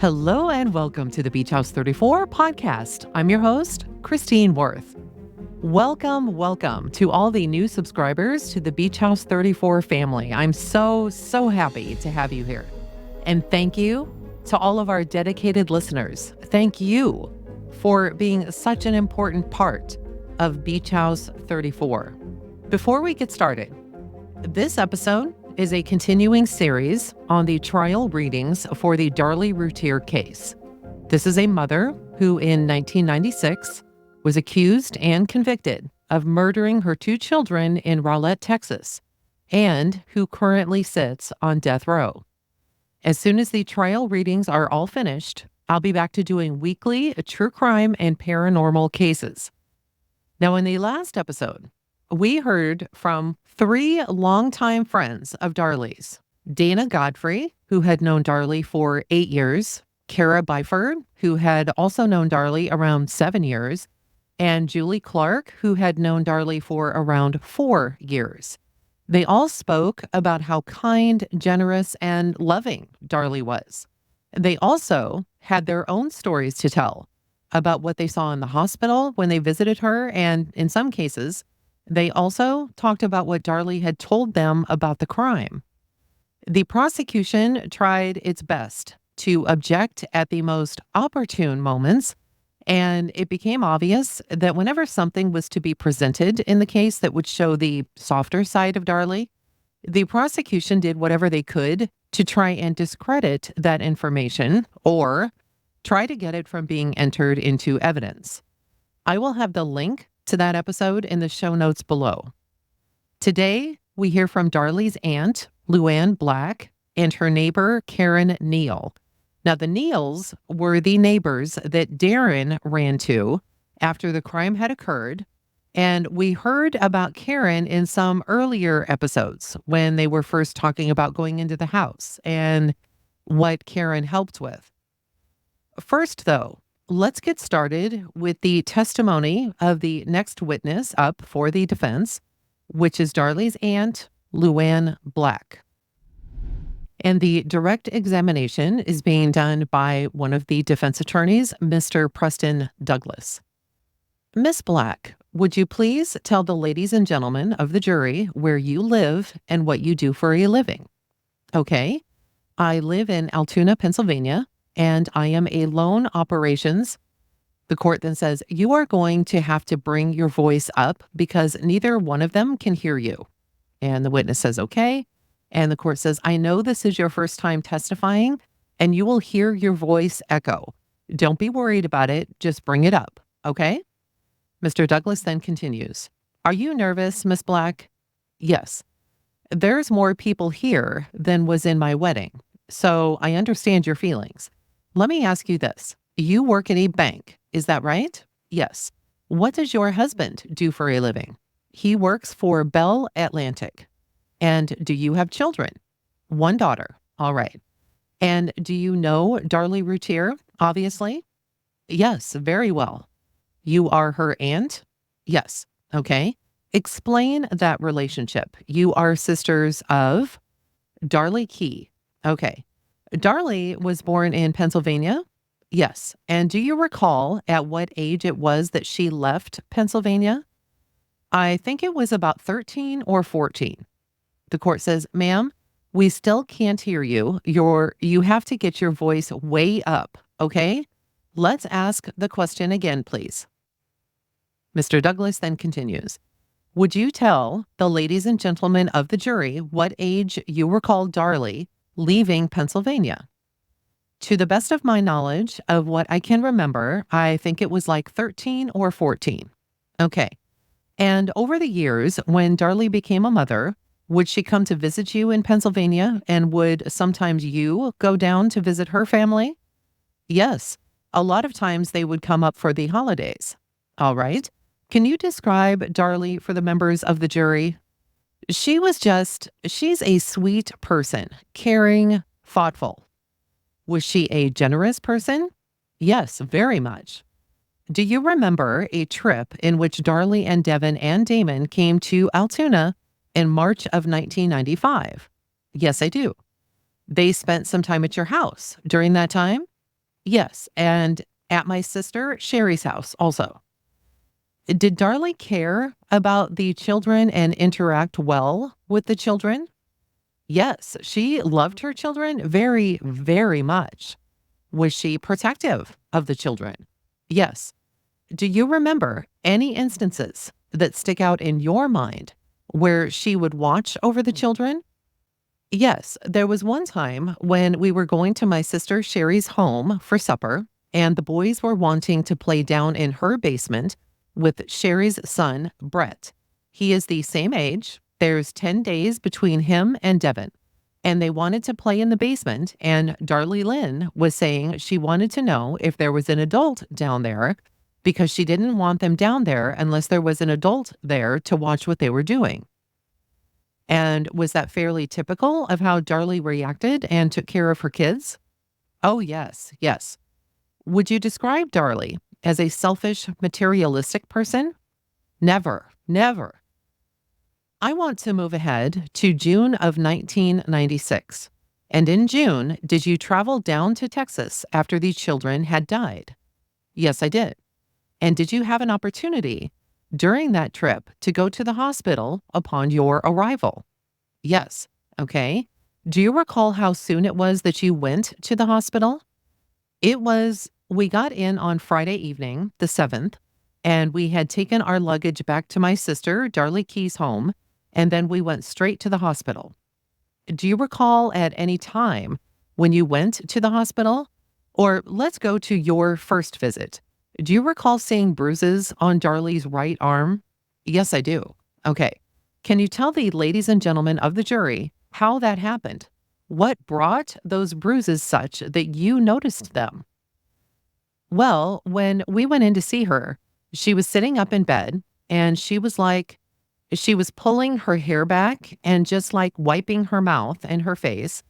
Hello and welcome to the Beach House 34 podcast. I'm your host, Christine Worth. Welcome to all the new subscribers to the Beach House 34 family. I'm so happy to have you here. And thank you to all of our dedicated listeners. Thank you for being such an important part of Beach House 34. Before we get started, this episode is a continuing series on the trial readings for the Darlie Routier case. This is a mother who in 1996 was accused and convicted of murdering her two children in Rowlett, Texas, and who currently sits on death row. As soon as the trial readings are all finished, I'll be back to doing weekly true crime and paranormal cases. Now, in the last episode, we heard from three longtime friends of Darlie's: Dana Godfrey, who had known Darlie for 8 years, Kara Byford, who had also known Darlie around 7 years, and Julie Clark, who had known Darlie for around 4 years. They all spoke about how kind, generous, and loving Darlie was. They also had their own stories to tell about what they saw in the hospital when they visited her, and in some cases, they also talked about what Darlie had told them about the crime. The prosecution tried its best to object at the most opportune moments, and it became obvious that whenever something was to be presented in the case that would show the softer side of Darlie, the prosecution did whatever they could to try and discredit that information or try to get it from being entered into evidence. I will have the link to that episode in the show notes below. Today, we hear from Darlie's aunt, LuAnn Black, and her neighbor, Karen Neal. Now, the Neals were the neighbors that Darin ran to after the crime had occurred, and we heard about Karen in some earlier episodes when they were first talking about going into the house and what Karen helped with. First, though, let's get started with the testimony of the next witness up for the defense, which is Darlie's aunt, LuAnn Black. And the direct examination is being done by one of the defense attorneys, Mr. Preston Douglas. Miss Black, would you please tell the ladies and gentlemen of the jury where you live and what you do for a living? Okay, I live in Altoona, Pennsylvania, and I am a loan operations. The court then says, you are going to have to bring your voice up because neither one of them can hear you. And the witness says, okay. And the court says, I know this is your first time testifying and you will hear your voice echo. Don't be worried about it. Just bring it up. Okay. Mr. Douglas then continues. Are you nervous, Miss Black? Yes. There's more people here than was in my wedding, so I understand your feelings. Let me ask you this. You work at a bank, is that right? Yes. What does your husband do for a living? He works for Bell Atlantic. And do you have children? One daughter. All right. And do you know Darlie Routier, obviously? Yes, very well. You are her aunt? Yes. Okay. Explain that relationship. You are sisters of Darlie Key. Okay. Darlie was born in Pennsylvania? Yes. And do you recall at what age it was that she left Pennsylvania? I think it was about 13 or 14. The court says, ma'am, we still can't hear you. You have to get your voice way up, okay? Let's ask the question again, please. Mr. Douglas then continues. Would you tell the ladies and gentlemen of the jury what age you recall Darlie leaving Pennsylvania? To the best of my knowledge of what I can remember, I think it was like 13 or 14. Okay. And over the years, when Darlie became a mother, would she come to visit you in Pennsylvania, and would sometimes you go down to visit her family? Yes. A lot of times they would come up for the holidays. All right. Can you describe Darlie for the members of the jury? She's a sweet person, caring, thoughtful. Was she a generous person? Yes, very much. Do you remember a trip in which Darlie and Devin and Damon came to Altoona in March of 1995? Yes, I do. They spent some time at your house during that time? Yes, and at my sister Sherry's house also. Did Darlie care about the children and interact well with the children? Yes, she loved her children very, very much. Was she protective of the children? Yes. Do you remember any instances that stick out in your mind where she would watch over the children? Yes, there was one time when we were going to my sister Sherry's home for supper, and the boys were wanting to play down in her basement with Sherry's son, Brett. He is the same age. There's 10 days between him and Devin. And they wanted to play in the basement, and Darlie Lynn was saying she wanted to know if there was an adult down there because she didn't want them down there unless there was an adult there to watch what they were doing. And was that fairly typical of how Darlie reacted and took care of her kids? Oh, yes, yes. Would you describe Darlie as a selfish, materialistic person? Never, never. I want to move ahead to June of 1996. And in June, did you travel down to Texas after these children had died? Yes, I did. And did you have an opportunity during that trip to go to the hospital upon your arrival? Yes. Okay. Do you recall how soon it was that you went to the hospital? We got in on Friday evening, the 7th, and we had taken our luggage back to my sister, Darlie Key's home, and then we went straight to the hospital. Do you recall at any time when you went to the hospital? Or let's go to your first visit. Do you recall seeing bruises on Darlie's right arm? Yes, I do. Okay. Can you tell the ladies and gentlemen of the jury how that happened? What brought those bruises such that you noticed them? Well, when we went in to see her, she was sitting up in bed and she was pulling her hair back and just like wiping her mouth and her face.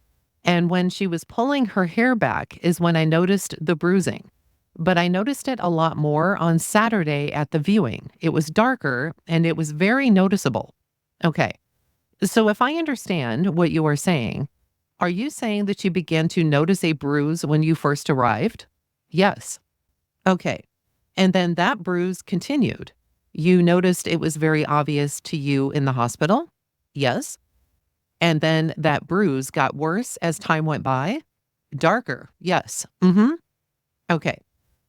And when she was pulling her hair back is when I noticed the bruising. But I noticed it a lot more on Saturday at the viewing. It was darker and it was very noticeable. Okay. So if I understand what you are saying, are you saying that you began to notice a bruise when you first arrived? Yes. Okay. And then that bruise continued. You noticed it was very obvious to you in the hospital? Yes. And then that bruise got worse as time went by? Darker. Yes. Mm-hmm. Okay.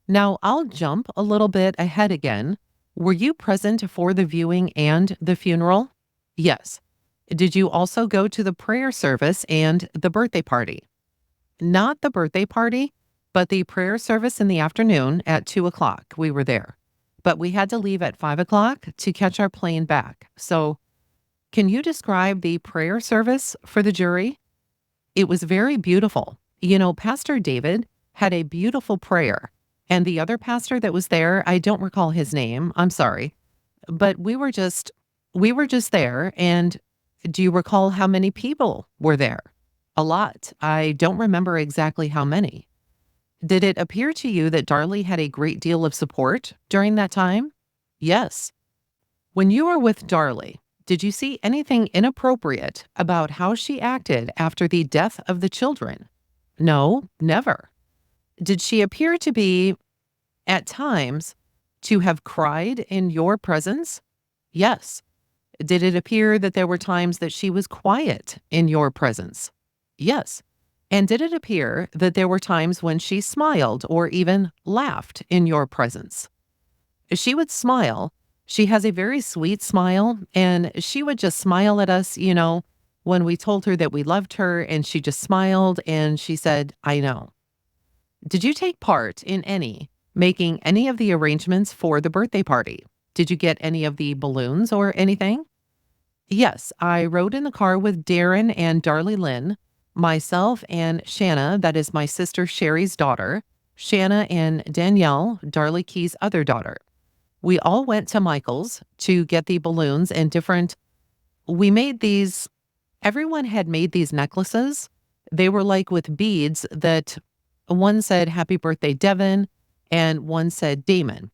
Now I'll jump a little bit ahead again. Were you present for the viewing and the funeral? Yes. Did you also go to the prayer service and the birthday party? Not the birthday party, but the prayer service in the afternoon at 2:00. We were there. But we had to leave at 5:00 to catch our plane back. So can you describe the prayer service for the jury? It was very beautiful. You know, Pastor David had a beautiful prayer. And the other pastor that was there, I don't recall his name. I'm sorry. But we were just there. And do you recall how many people were there? A lot. I don't remember exactly how many. Did it appear to you that Darlie had a great deal of support during that time? Yes. When you were with Darlie, did you see anything inappropriate about how she acted after the death of the children? No, never. Did she appear to be, at times, to have cried in your presence? Yes. Did it appear that there were times that she was quiet in your presence? Yes. And did it appear that there were times when she smiled or even laughed in your presence? She would smile. She has a very sweet smile, and she would just smile at us, when we told her that we loved her, and she just smiled and she said, I know. Did you take part in making any of the arrangements for the birthday party? Did you get any of the balloons or anything? Yes, I rode in the car with Darin and Darlie Lynn, myself and Shanna, that is my sister Sherry's daughter, Shanna and Danielle, Darlie Key's other daughter. We all went to Michael's to get the balloons and everyone had made these necklaces. They were like with beads that one said, Happy Birthday, Devin, and one said, Damon.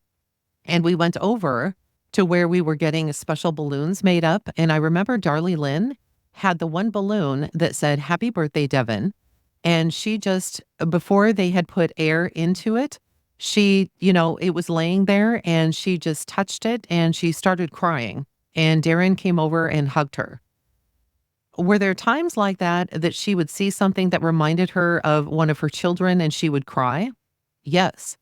And we went over to where we were getting special balloons made up. And I remember Darlie Lynn had the one balloon that said, Happy Birthday, Devin. And she just, before they had put air into it, it was laying there and she just touched it and she started crying. And Darin came over and hugged her. Were there times like that that she would see something that reminded her of one of her children and she would cry? Yes.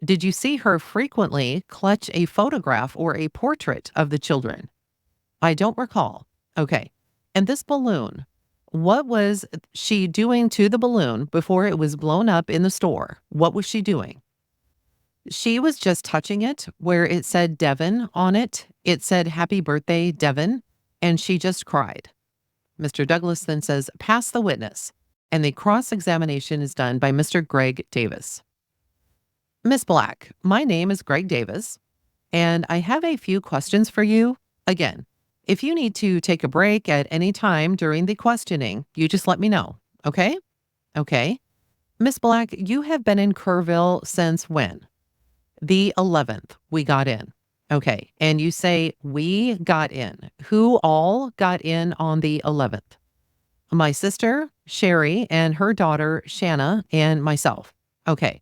Did you see her frequently clutch a photograph or a portrait of the children? I don't recall. Okay. And this balloon, what was she doing to the balloon before it was blown up in the store? What was she doing? She was just touching it where it said Devin on it. It said, "Happy birthday, Devin." And she just cried. Mr. Douglas then says, "Pass the witness." And the cross examination is done by Mr. Greg Davis. Miss Black, my name is Greg Davis, and I have a few questions for you. Again, if you need to take a break at any time during the questioning, you just let me know. Okay? Okay. Miss Black, you have been in Kerrville since when? The 11th, we got in. Okay. And you say we got in. Who all got in on the 11th? My sister, Sherry, and her daughter, Shanna, and myself. Okay.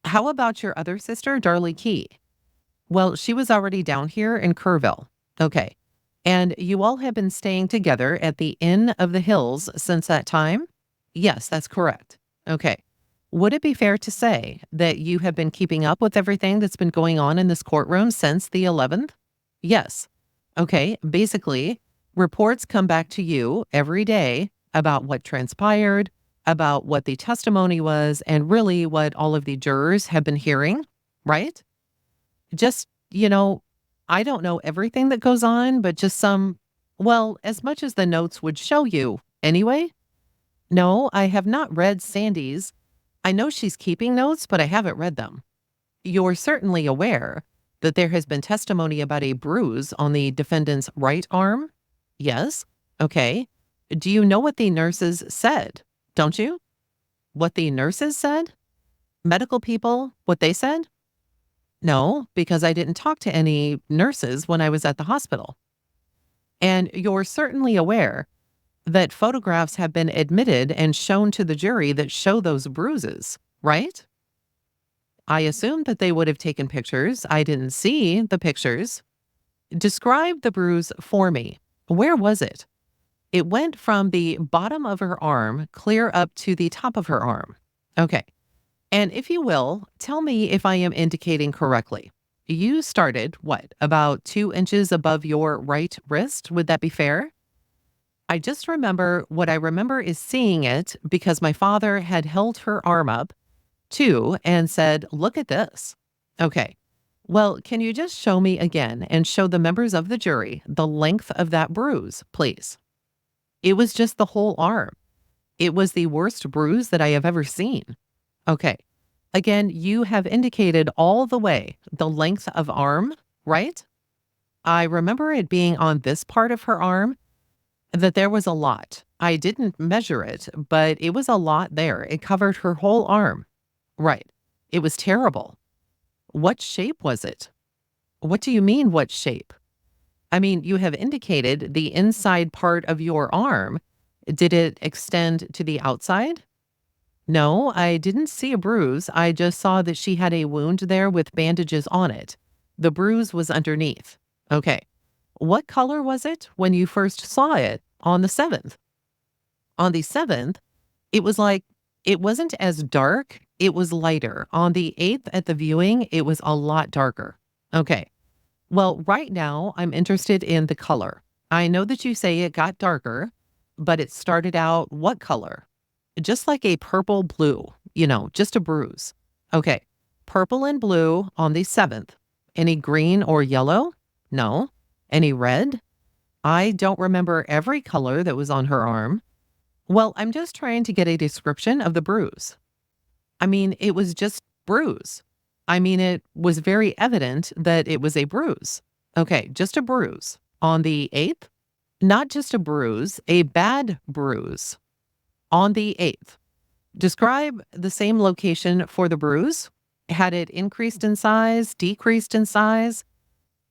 How about your other sister, Darlie Key? Well, she was already down here in Kerrville. Okay. And you all have been staying together at the Inn of the Hills since that time? Yes, that's correct. Okay. Would it be fair to say that you have been keeping up with everything that's been going on in this courtroom since the 11th? Yes. Okay. Basically, reports come back to you every day about what transpired, about what the testimony was, and really what all of the jurors have been hearing, right? Just, I don't know everything that goes on, but just some, well, as much as the notes would show you anyway. No, I have not read Sandy's. I know she's keeping notes, but I haven't read them. You're certainly aware that there has been testimony about a bruise on the defendant's right arm? Yes. Okay. Do you know what the nurses said? Don't you? What the nurses said? Medical people, what they said? No, because I didn't talk to any nurses when I was at the hospital. And you're certainly aware that photographs have been admitted and shown to the jury that show those bruises, right? I assumed that they would have taken pictures. I didn't see the pictures. Describe the bruise for me. Where was it? It went from the bottom of her arm clear up to the top of her arm. Okay. And if you will, tell me if I am indicating correctly. You started, what, about 2 inches above your right wrist? Would that be fair? I just remember what I remember is seeing it because my father had held her arm up too and said, "Look at this." Okay. Well, can you just show me again and show the members of the jury the length of that bruise, please? It was just the whole arm. It was the worst bruise that I have ever seen. Okay. Again, you have indicated all the way the length of arm, right? I remember it being on this part of her arm that there was a lot. I didn't measure it, but it was a lot there. It covered her whole arm. Right. It was terrible. What shape was it? What do you mean, what shape? I mean, you have indicated the inside part of your arm. Did it extend to the outside? No, I didn't see a bruise. I just saw that she had a wound there with bandages on it. The bruise was underneath. Okay. What color was it when you first saw it on the 7th? On the 7th, it was like, it wasn't as dark. It was lighter. On the 8th at the viewing, it was a lot darker. Okay. Well, right now, I'm interested in the color. I know that you say it got darker, but it started out what color? Just like a purple blue, just a bruise. Okay. Purple and blue on the 7th. Any green or yellow? No. Any red? I don't remember every color that was on her arm. Well, I'm just trying to get a description of the bruise. I mean, it was just bruise. I mean, it was very evident that it was a bruise. Okay, just a bruise. On the 8th? Not just a bruise, a bad bruise. On the 8th. Describe the same location for the bruise. Had it increased in size, decreased in size?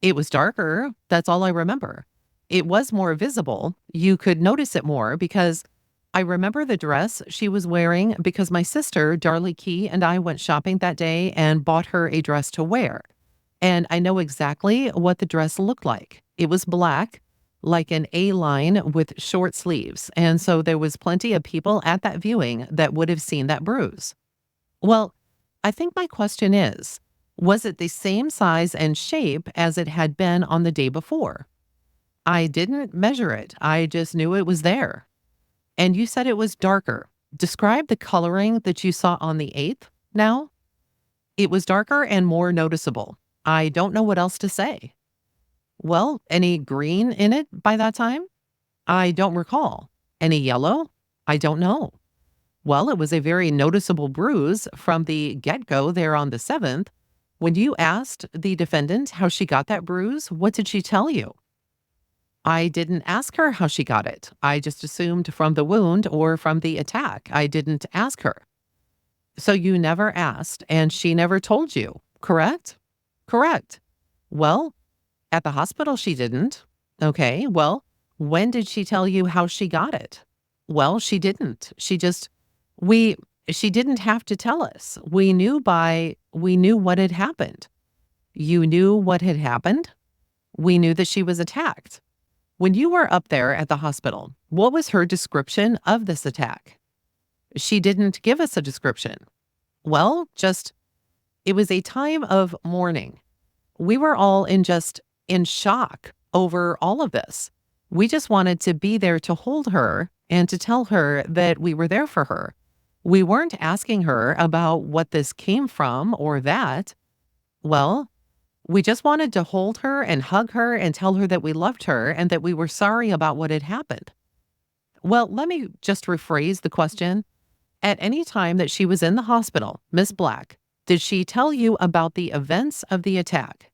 It was darker. That's all I remember. It was more visible. You could notice it more because I remember the dress she was wearing because my sister, Darlie Key, and I went shopping that day and bought her a dress to wear. And I know exactly what the dress looked like. It was black, like an A line with short sleeves. And so there was plenty of people at that viewing that would have seen that bruise. Well, I think my question is, was it the same size and shape as it had been on the day before? I didn't measure it. I just knew it was there. And you said it was darker. Describe the coloring that you saw on the 8th now. It was darker and more noticeable. I don't know what else to say. Well, any green in it by that time? I don't recall. Any yellow? I don't know. Well, it was a very noticeable bruise from the get go there on the 7th. When you asked the defendant how she got that bruise, what did she tell you? I didn't ask her how she got it. I just assumed from the wound or from the attack. I didn't ask her. So you never asked and she never told you, correct? Correct. Well, at the hospital, she didn't. Okay. Well, when did she tell you how she got it? Well, she didn't. We, she didn't have to tell us. We knew what had happened. You knew what had happened. We knew that she was attacked. When you were up there at the hospital, what was her description of this attack? She didn't give us a description. Well, it was a time of mourning. We were all in shock over all of this. We just wanted to be there to hold her and to tell her that we were there for her. We weren't asking her about what this came from or that. Well, we just wanted to hold her and hug her and tell her that we loved her and that we were sorry about what had happened. Well, let me just rephrase the question. At any time that she was in the hospital, Miss Black, did she tell you about the events of the attack?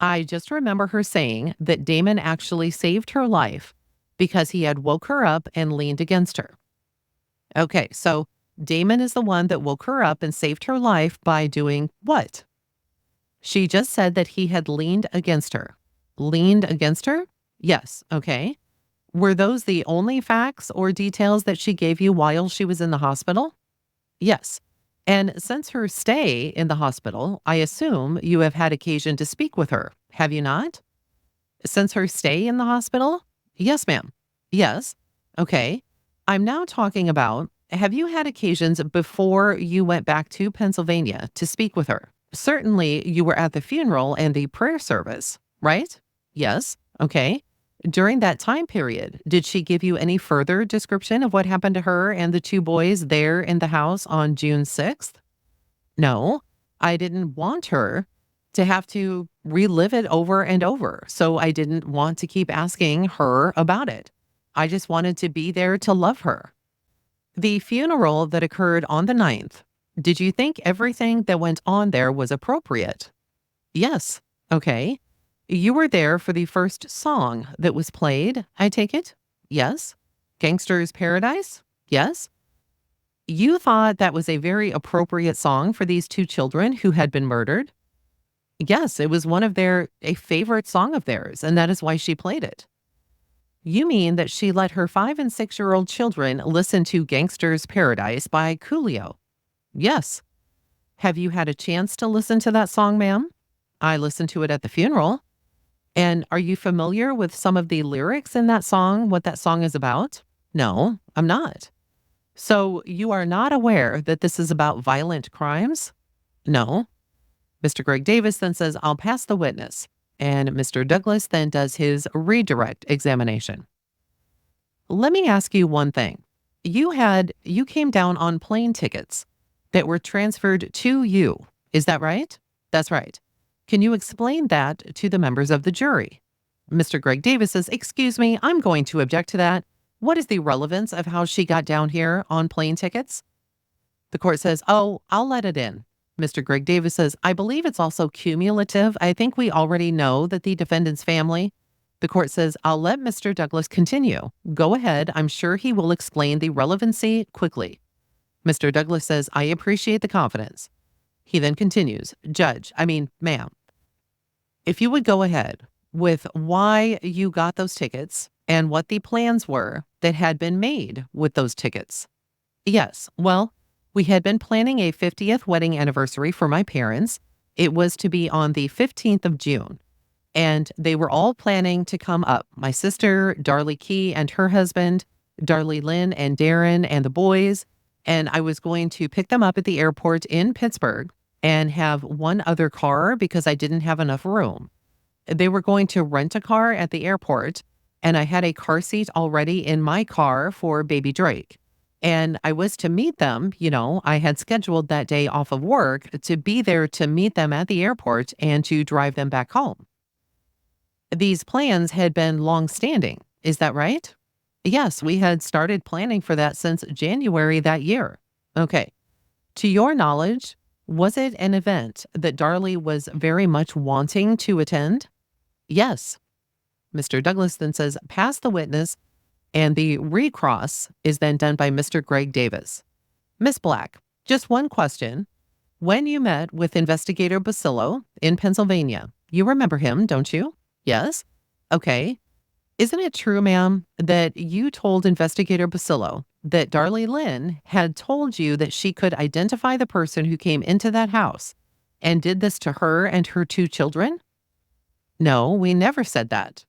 I just remember her saying that Damon actually saved her life because he had woke her up and leaned against her. Okay, so Damon is the one that woke her up and saved her life by doing what? She just said that he had leaned against her. Leaned against her? Yes. Okay. Were those the only facts or details that she gave you while she was in the hospital? Yes. And since her stay in the hospital, I assume you have had occasion to speak with her, have you not? Since her stay in the hospital? Yes, ma'am. Yes. Okay. I'm now talking about, have you had occasions before you went back to Pennsylvania to speak with her? Certainly, you were at the funeral and the prayer service, right? Yes. Okay. During that time period, did she give you any further description of what happened to her and the two boys there in the house on June 6th? No, I didn't want her to have to relive it over and over. So I didn't want to keep asking her about it. I just wanted to be there to love her. The funeral that occurred on the 9th, did you think everything that went on there was appropriate? Yes. Okay. You were there for the first song that was played, I take it? Yes. Gangster's Paradise? Yes. You thought that was a very appropriate song for these two children who had been murdered? Yes, it was a favorite song of theirs, and that is why she played it. You mean that she let her 5 and 6-year-old children listen to Gangster's Paradise by Coolio? Yes. Have you had a chance to listen to that song, ma'am? I listened to it at the funeral. And are you familiar with some of the lyrics in that song, what that song is about? No, I'm not. So you are not aware that this is about violent crimes? No. Mr. Greg Davis then says, I'll pass the witness. And Mr. Douglas then does his redirect examination. Let me ask you one thing. You came down on plane tickets that were transferred to you. Is that right? That's right. Can you explain that to the members of the jury? Mr. Greg Davis says, excuse me, I'm going to object to that. What is the relevance of how she got down here on plane tickets? The court says, oh, I'll let it in. Mr. Greg Davis says, I believe it's also cumulative. I think we already know that the defendant's family. The court says, I'll let Mr. Douglas continue. Go ahead. I'm sure he will explain the relevancy quickly. Mr. Douglas says, I appreciate the confidence. He then continues, ma'am, if you would go ahead with why you got those tickets and what the plans were that had been made with those tickets? Yes. Well, we had been planning a 50th wedding anniversary for my parents. It was to be on the 15th of June, and they were all planning to come up. My sister, Darlie Key, and her husband, Darlie Lynn and Darin, and the boys. And I was going to pick them up at the airport in Pittsburgh and have one other car because I didn't have enough room. They were going to rent a car at the airport, and I had a car seat already in my car for baby Drake. And I was to meet them, I had scheduled that day off of work to be there to meet them at the airport and to drive them back home. These plans had been long-standing. Is that right? Yes, we had started planning for that since January that year. Okay. To your knowledge, was it an event that Darlie was very much wanting to attend? Yes. Mr. Douglas then says, pass the witness, and the recross is then done by Mr. Greg Davis. Miss Black, just one question. When you met with Investigator Basillo in Pennsylvania, you remember him, don't you? Yes. Okay. Isn't it true, ma'am, that you told Investigator Basillo that Darlie Lynn had told you that she could identify the person who came into that house and did this to her and her two children? No, we never said that.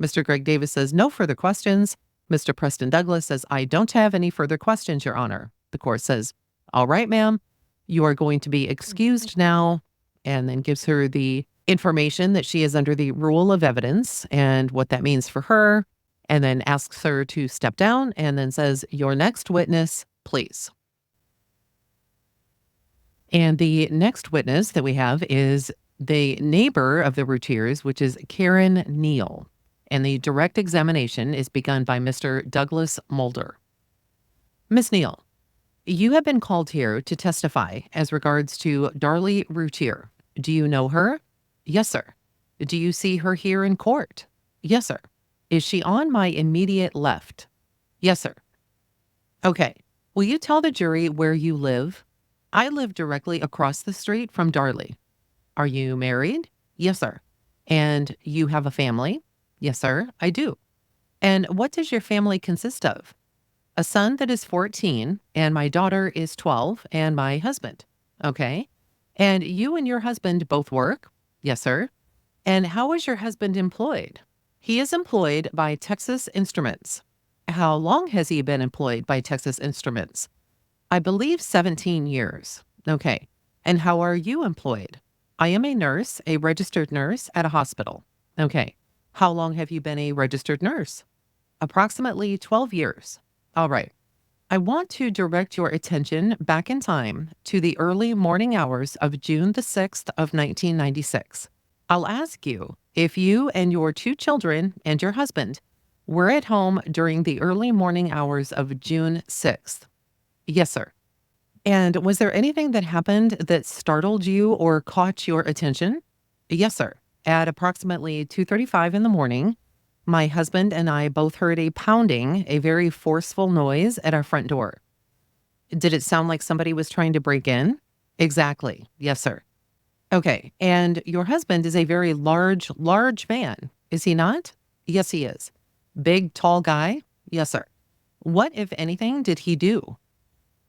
Mr. Greg Davis says, no further questions. Mr. Preston Douglas says, I don't have any further questions, Your Honor. The court says, all right, ma'am, you are going to be excused now, and then gives her the information that she is under the rule of evidence and what that means for her, and then asks her to step down and then says, your next witness, please. And the next witness that we have is the neighbor of the Routiers, which is Karen Neal. And the direct examination is begun by Mr. Douglas Mulder. Miss Neal, you have been called here to testify as regards to Darlie Routier. Do you know her? Yes, sir. Do you see her here in court? Yes, sir. Is she on my immediate left? Yes, sir. Okay. Will you tell the jury where you live? I live directly across the street from Darlie. Are you married? Yes, sir. And you have a family? Yes, sir, I do. And what does your family consist of? A son that is 14, and my daughter is 12, and my husband. Okay. And you and your husband both work? Yes, sir. And how is your husband employed? He is employed by Texas Instruments. How long has he been employed by Texas Instruments? I believe 17 years. Okay. And how are you employed? I am a nurse, a registered nurse at a hospital. Okay. How long have you been a registered nurse? Approximately 12 years. All right. I want to direct your attention back in time to the early morning hours of June the 6th of 1996. I'll ask you if you and your two children and your husband were at home during the early morning hours of June 6th. Yes, sir. And was there anything that happened that startled you or caught your attention? Yes, sir. At approximately 2:35 in the morning, my husband and I both heard a pounding, a very forceful noise at our front door. Did it sound like somebody was trying to break in? Exactly. Yes, sir. Okay. And your husband is a very large man, is he not? Yes, he is. Big, tall guy? Yes, sir. What, if anything, did he do?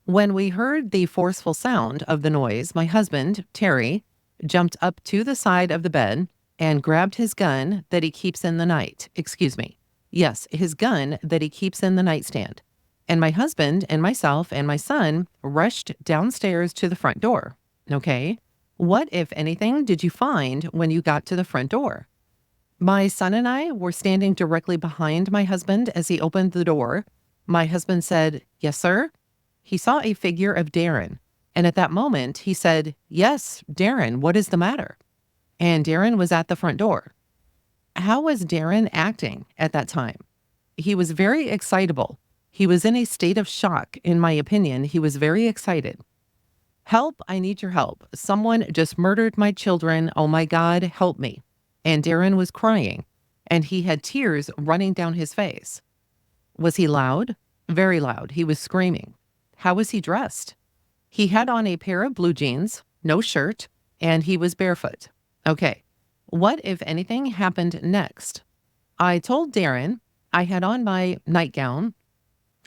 When we heard the forceful sound of the noise, my husband, Terry, jumped up to the side of the bed and grabbed his gun that he keeps in the night. Excuse me. Yes, his gun that he keeps in the nightstand. And my husband and myself and my son rushed downstairs to the front door. Okay. What, if anything, did you find when you got to the front door? My son and I were standing directly behind my husband as he opened the door. My husband said, yes, sir. He saw a figure of Darin. And at that moment, he said, yes, Darin, what is the matter? And Darin was at the front door. How was Darin acting at that time? He was very excitable. He was in a state of shock. In my opinion, he was very excited. Help, I need your help. Someone just murdered my children. Oh my God, help me. And Darin was crying, and he had tears running down his face. Was he loud? Very loud. He was screaming. How was he dressed? He had on a pair of blue jeans, no shirt, and he was barefoot. Okay. What, if anything, happened next? I told Darin I had on my nightgown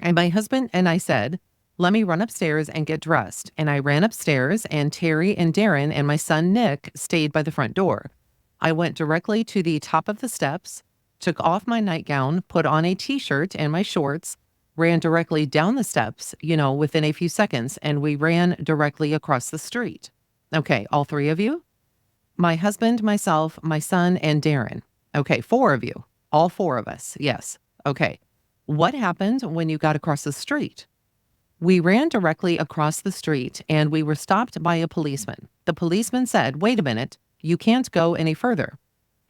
And my husband and I said, let me run upstairs and get dressed. And I ran upstairs, and Terry and Darin and my son Nick stayed by the front door. I went directly to the top of the steps, took off my nightgown, put on a t-shirt and my shorts, ran directly down the steps, within a few seconds, and we ran directly across the street. Okay, all three of you? My husband, myself, my son, and Darin. Okay, four of you. All four of us. Yes. Okay. What happened when you got across the street? We ran directly across the street and we were stopped by a policeman. The policeman said, wait a minute, you can't go any further.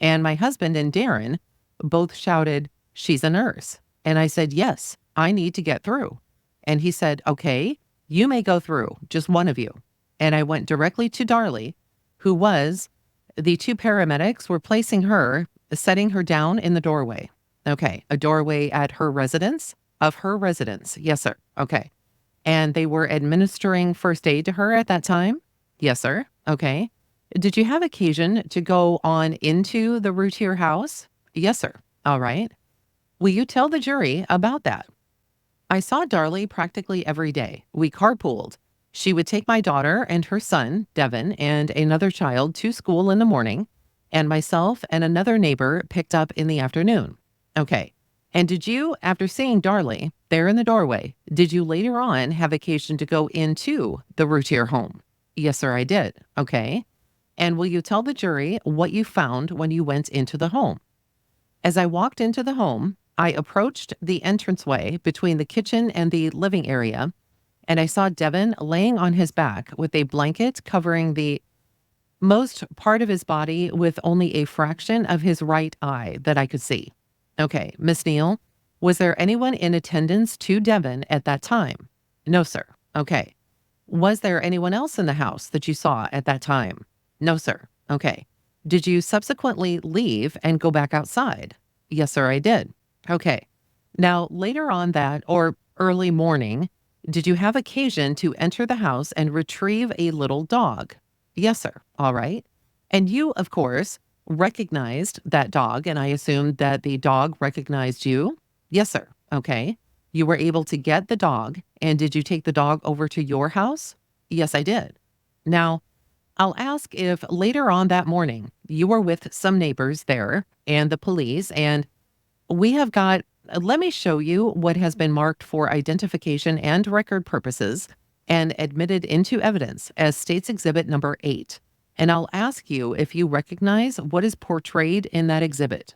And my husband and Darin both shouted, she's a nurse. And I said, yes, I need to get through. And he said, okay, you may go through, just one of you. And I went directly to Darlie, who was, the two paramedics were placing her, setting her down in the doorway. Okay, a doorway at her residence? Of her residence. Yes, sir. Okay. And they were administering first aid to her at that time? Yes, sir. Okay. Did you have occasion to go on into the Routier house? Yes, sir. All right. Will you tell the jury about that? I saw Darlie practically every day. We carpooled. She would take my daughter and her son, Devin, and another child to school in the morning, and myself and another neighbor picked up in the afternoon. Okay. And did you, after seeing Darlie there in the doorway, did you later on have occasion to go into the Routier home? Yes, sir, I did. Okay. And will you tell the jury what you found when you went into the home? As I walked into the home, I approached the entranceway between the kitchen and the living area, and I saw Devin laying on his back with a blanket covering the most part of his body with only a fraction of his right eye that I could see. Okay, Miss Neal, was there anyone in attendance to Devin at that time? No, sir. Okay. Was there anyone else in the house that you saw at that time? No, sir. Okay. Did you subsequently leave and go back outside? Yes, sir, I did. Okay. Now, later on that or early morning, did you have occasion to enter the house and retrieve a little dog? Yes, sir. All right. And you, of course, recognized that dog, and I assumed that the dog recognized you? Yes, sir. Okay. You were able to get the dog, and did you take the dog over to your house? Yes, I did. Now, I'll ask if later on that morning you were with some neighbors there and the police, and let me show you what has been marked for identification and record purposes and admitted into evidence as State's Exhibit number 8. And I'll ask you if you recognize what is portrayed in that exhibit.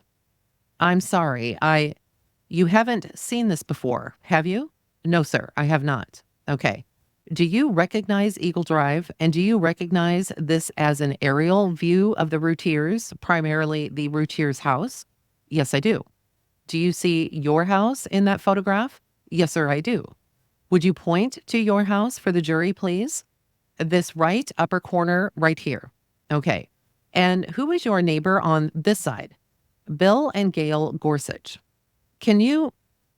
I'm sorry, you haven't seen this before, have you? No, sir, I have not. Okay. Do you recognize Eagle Drive, and do you recognize this as an aerial view of the Routiers, primarily the Routiers' house? Yes, I do. Do you see your house in that photograph? Yes, sir, I do. Would you point to your house for the jury, please? This right upper corner right here. Okay. And who is your neighbor on this side? Bill and Gail Gorsuch.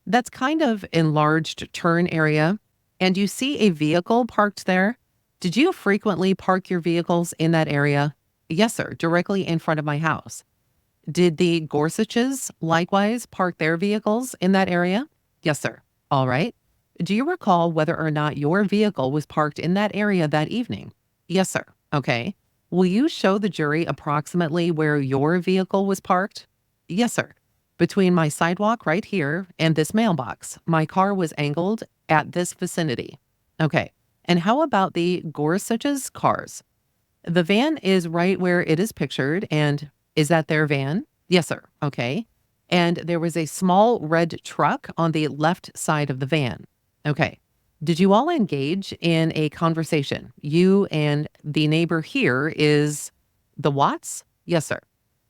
That's kind of enlarged turn area, and you see a vehicle parked there. Did you frequently park your vehicles in that area? Yes, sir, directly in front of my house. Did the Gorsuches likewise park their vehicles in that area? Yes, sir. All right. Do you recall whether or not your vehicle was parked in that area that evening? Yes, sir. Okay. Will you show the jury approximately where your vehicle was parked? Yes, sir. Between my sidewalk right here and this mailbox, my car was angled at this vicinity. Okay. And how about the Gorsuch's cars? The van is right where it is pictured, and is that their van? Yes, sir. Okay. And there was a small red truck on the left side of the van. Okay. Did you all engage in a conversation? You and the neighbor here is the Watts? Yes, sir.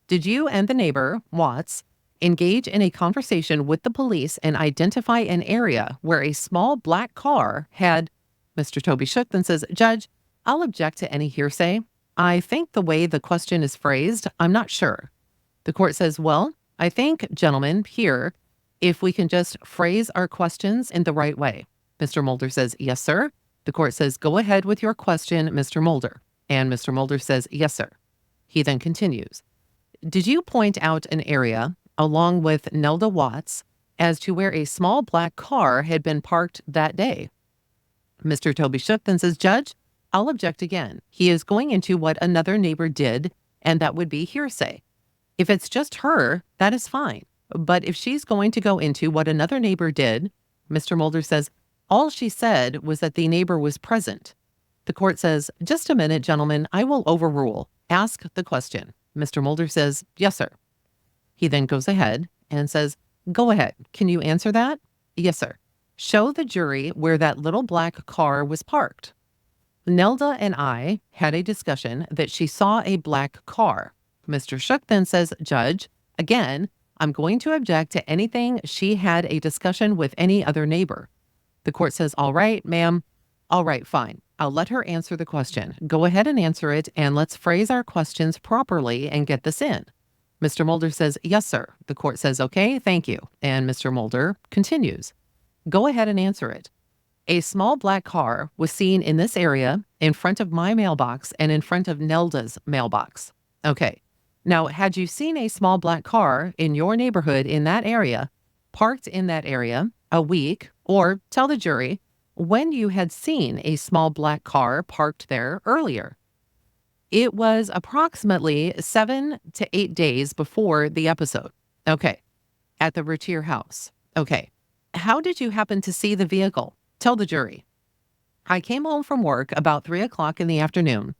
Did you and the neighbor, Watts, engage in a conversation with the police and identify an area where a small black car had... Mr. Toby shook, then says, Judge, I'll object to any hearsay. I think the way the question is phrased, I'm not sure. The court says, well, I think, gentlemen, here, if we can just phrase our questions in the right way. Mr. Mulder says, yes, sir. The court says, go ahead with your question, Mr. Mulder. And Mr. Mulder says, yes, sir. He then continues, did you point out an area, along with Nelda Watts, as to where a small black car had been parked that day. Mr. Toby Shook then says, Judge, I'll object again. He is going into what another neighbor did, and that would be hearsay. If it's just her, that is fine. But if she's going to go into what another neighbor did, Mr. Mulder says, all she said was that the neighbor was present. The court says, just a minute, gentlemen, I will overrule. Ask the question. Mr. Mulder says, yes, sir. He then goes ahead and says, go ahead. Can you answer that? Yes, sir. Show the jury where that little black car was parked. Nelda and I had a discussion that she saw a black car. Mr. Shook then says, Judge, again, I'm going to object to anything she had a discussion with any other neighbor. The court says, all right, ma'am. All right, fine. I'll let her answer the question. Go ahead and answer it, and let's phrase our questions properly and get this in. Mr. Mulder says, yes, sir. The court says, okay, thank you. And Mr. Mulder continues. Go ahead and answer it. A small black car was seen in this area in front of my mailbox and in front of Nelda's mailbox. Okay. Now, had you seen a small black car in your neighborhood in that area, parked in that area a week, or tell the jury when you had seen a small black car parked there earlier? It was approximately 7 to 8 days before the episode. Okay. At the Routier house. Okay. How did you happen to see the vehicle? Tell the jury. I came home from work about 3 o'clock in the afternoon,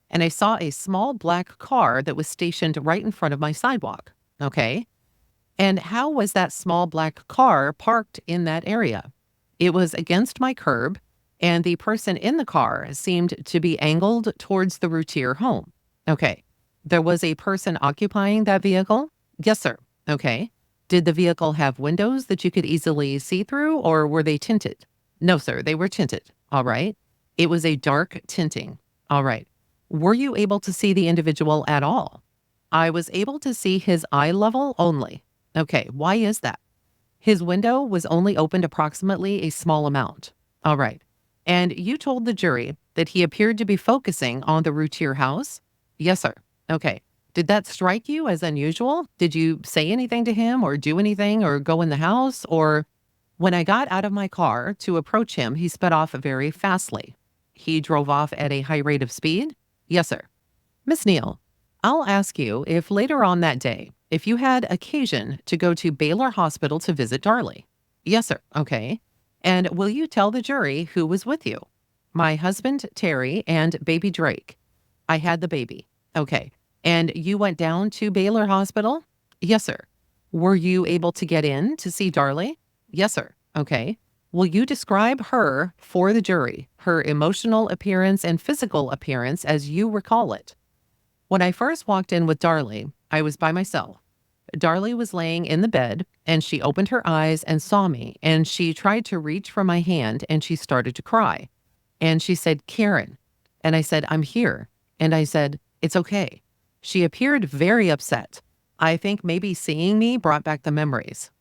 and I saw a small black car that was stationed right in front of my sidewalk. Okay. And how was that small black car parked in that area? It was against my curb, and the person in the car seemed to be angled towards the Routier home. Okay. There was a person occupying that vehicle? Yes, sir. Okay. Did the vehicle have windows that you could easily see through, or were they tinted? No, sir. They were tinted. All right. It was a dark tinting. All right. Were you able to see the individual at all? I was able to see his eye level only. Okay. Why is that? His window was only opened approximately a small amount. All right. And you told the jury that he appeared to be focusing on the Routier house? Yes, sir. Okay. Did that strike you as unusual? Did you say anything to him or do anything or go in the house? Or when I got out of my car to approach him, he sped off very fastly. He drove off at a high rate of speed? Yes, sir. Miss Neal, I'll ask you if later on that day, if you had occasion to go to Baylor Hospital to visit Darlie. Yes, sir. Okay. And will you tell the jury who was with you? My husband, Terry, and baby Drake. I had the baby. Okay. And you went down to Baylor Hospital? Yes, sir. Were you able to get in to see Darlie? Yes, sir. Okay. Will you describe her for the jury, her emotional appearance and physical appearance as you recall it? When I first walked in with Darlie, I was by myself. Darlie was laying in the bed, and she opened her eyes and saw me, and she tried to reach for my hand, and she started to cry. And she said, Karen. And I said, I'm here. And I said, it's okay. She appeared very upset. I think maybe seeing me brought back the memories.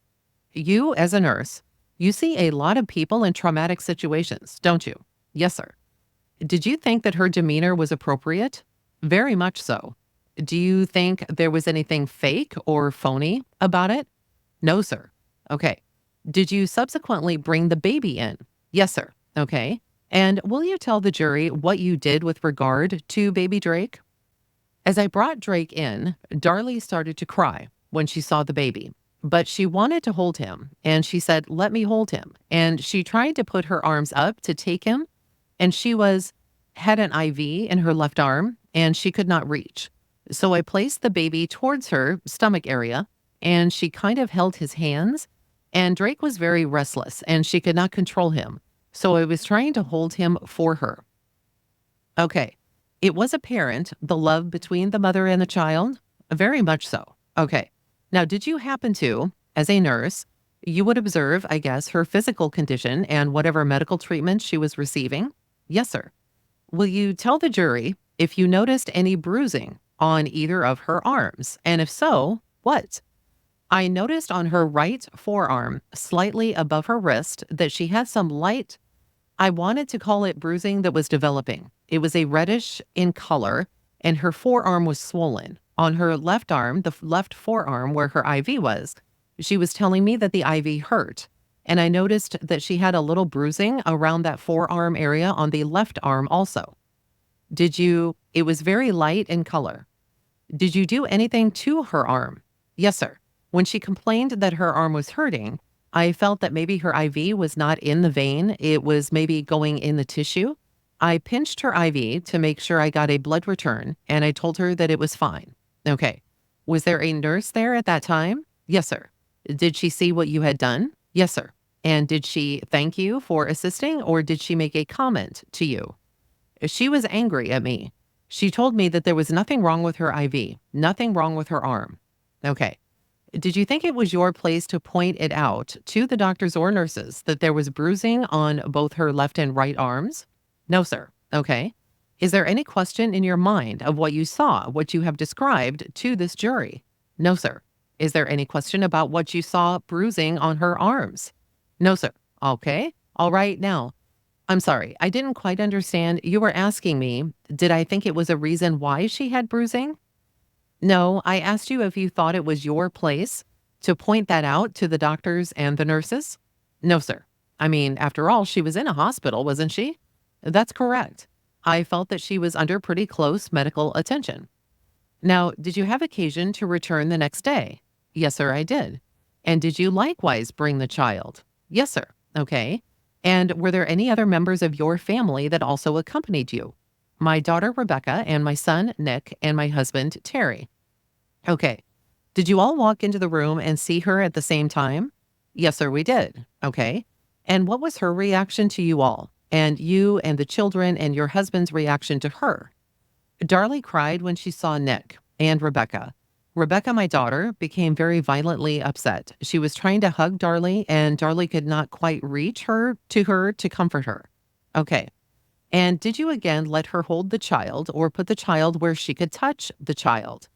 You, as a nurse, you see a lot of people in traumatic situations, don't you? Yes, sir. Did you think that her demeanor was appropriate? Very much so. Do you think there was anything fake or phony about it? No, sir. Okay. Did you subsequently bring the baby in? Yes, sir. Okay. And will you tell the jury what you did with regard to baby Drake? As I brought Drake in, Darlie started to cry when she saw the baby, but she wanted to hold him, and she said, let me hold him. And she tried to put her arms up to take him, and she had an IV in her left arm, and she could not reach. So I placed the baby towards her stomach area, and she kind of held his hands, and Drake was very restless, and she could not control him. So I was trying to hold him for her. Okay. It was apparent, the love between the mother and the child? Very much so. Okay. Now, did you happen to, as a nurse, you would observe, I guess, her physical condition and whatever medical treatment she was receiving? Yes, sir. Will you tell the jury if you noticed any bruising on either of her arms? And if so, what? I noticed on her right forearm, slightly above her wrist, that she had some light, I wanted to call it bruising that was developing. It was a reddish in color, and her forearm was swollen. On her left arm, the left forearm where her IV was, She was telling me that the IV hurt, and I noticed that she had a little bruising around that forearm area on the left arm also. It was very light in color. Did you do anything to her arm? Yes, sir. When she complained that her arm was hurting, I felt that maybe her IV was not in the vein. It was maybe going in the tissue. I pinched her IV to make sure I got a blood return, and I told her that it was fine. Okay. Was there a nurse there at that time? Yes, sir. Did she see what you had done? Yes, sir. And did she thank you for assisting, or did she make a comment to you? She was angry at me. She told me that there was nothing wrong with her IV, nothing wrong with her arm. Okay. Did you think it was your place to point it out to the doctors or nurses that there was bruising on both her left and right arms? No, sir. Okay. Is there any question in your mind of what you saw, what you have described to this jury? No, sir. Is there any question about what you saw bruising on her arms? No, sir. Okay. All right. Now, I'm sorry. I didn't quite understand. You were asking me, did I think it was a reason why she had bruising? No, I asked you if you thought it was your place to point that out to the doctors and the nurses. No, sir. I mean, after all, she was in a hospital, wasn't she? That's correct. I felt that she was under pretty close medical attention. Now, did you have occasion to return the next day? Yes, sir, I did. And did you likewise bring the child? Yes, sir. Okay. And were there any other members of your family that also accompanied you? My daughter, Rebecca, and my son, Nick, and my husband, Terry. Okay. Did you all walk into the room and see her at the same time? Yes, sir, we did. Okay. And what was her reaction to you all? And you and the children and your husband's reaction to her? Darlie cried when she saw Nick and Rebecca. Rebecca, my daughter, became very violently upset. She was trying to hug Darlie, and Darlie could not quite reach her to comfort her. Okay. And did you again let her hold the child or put the child where she could touch the child?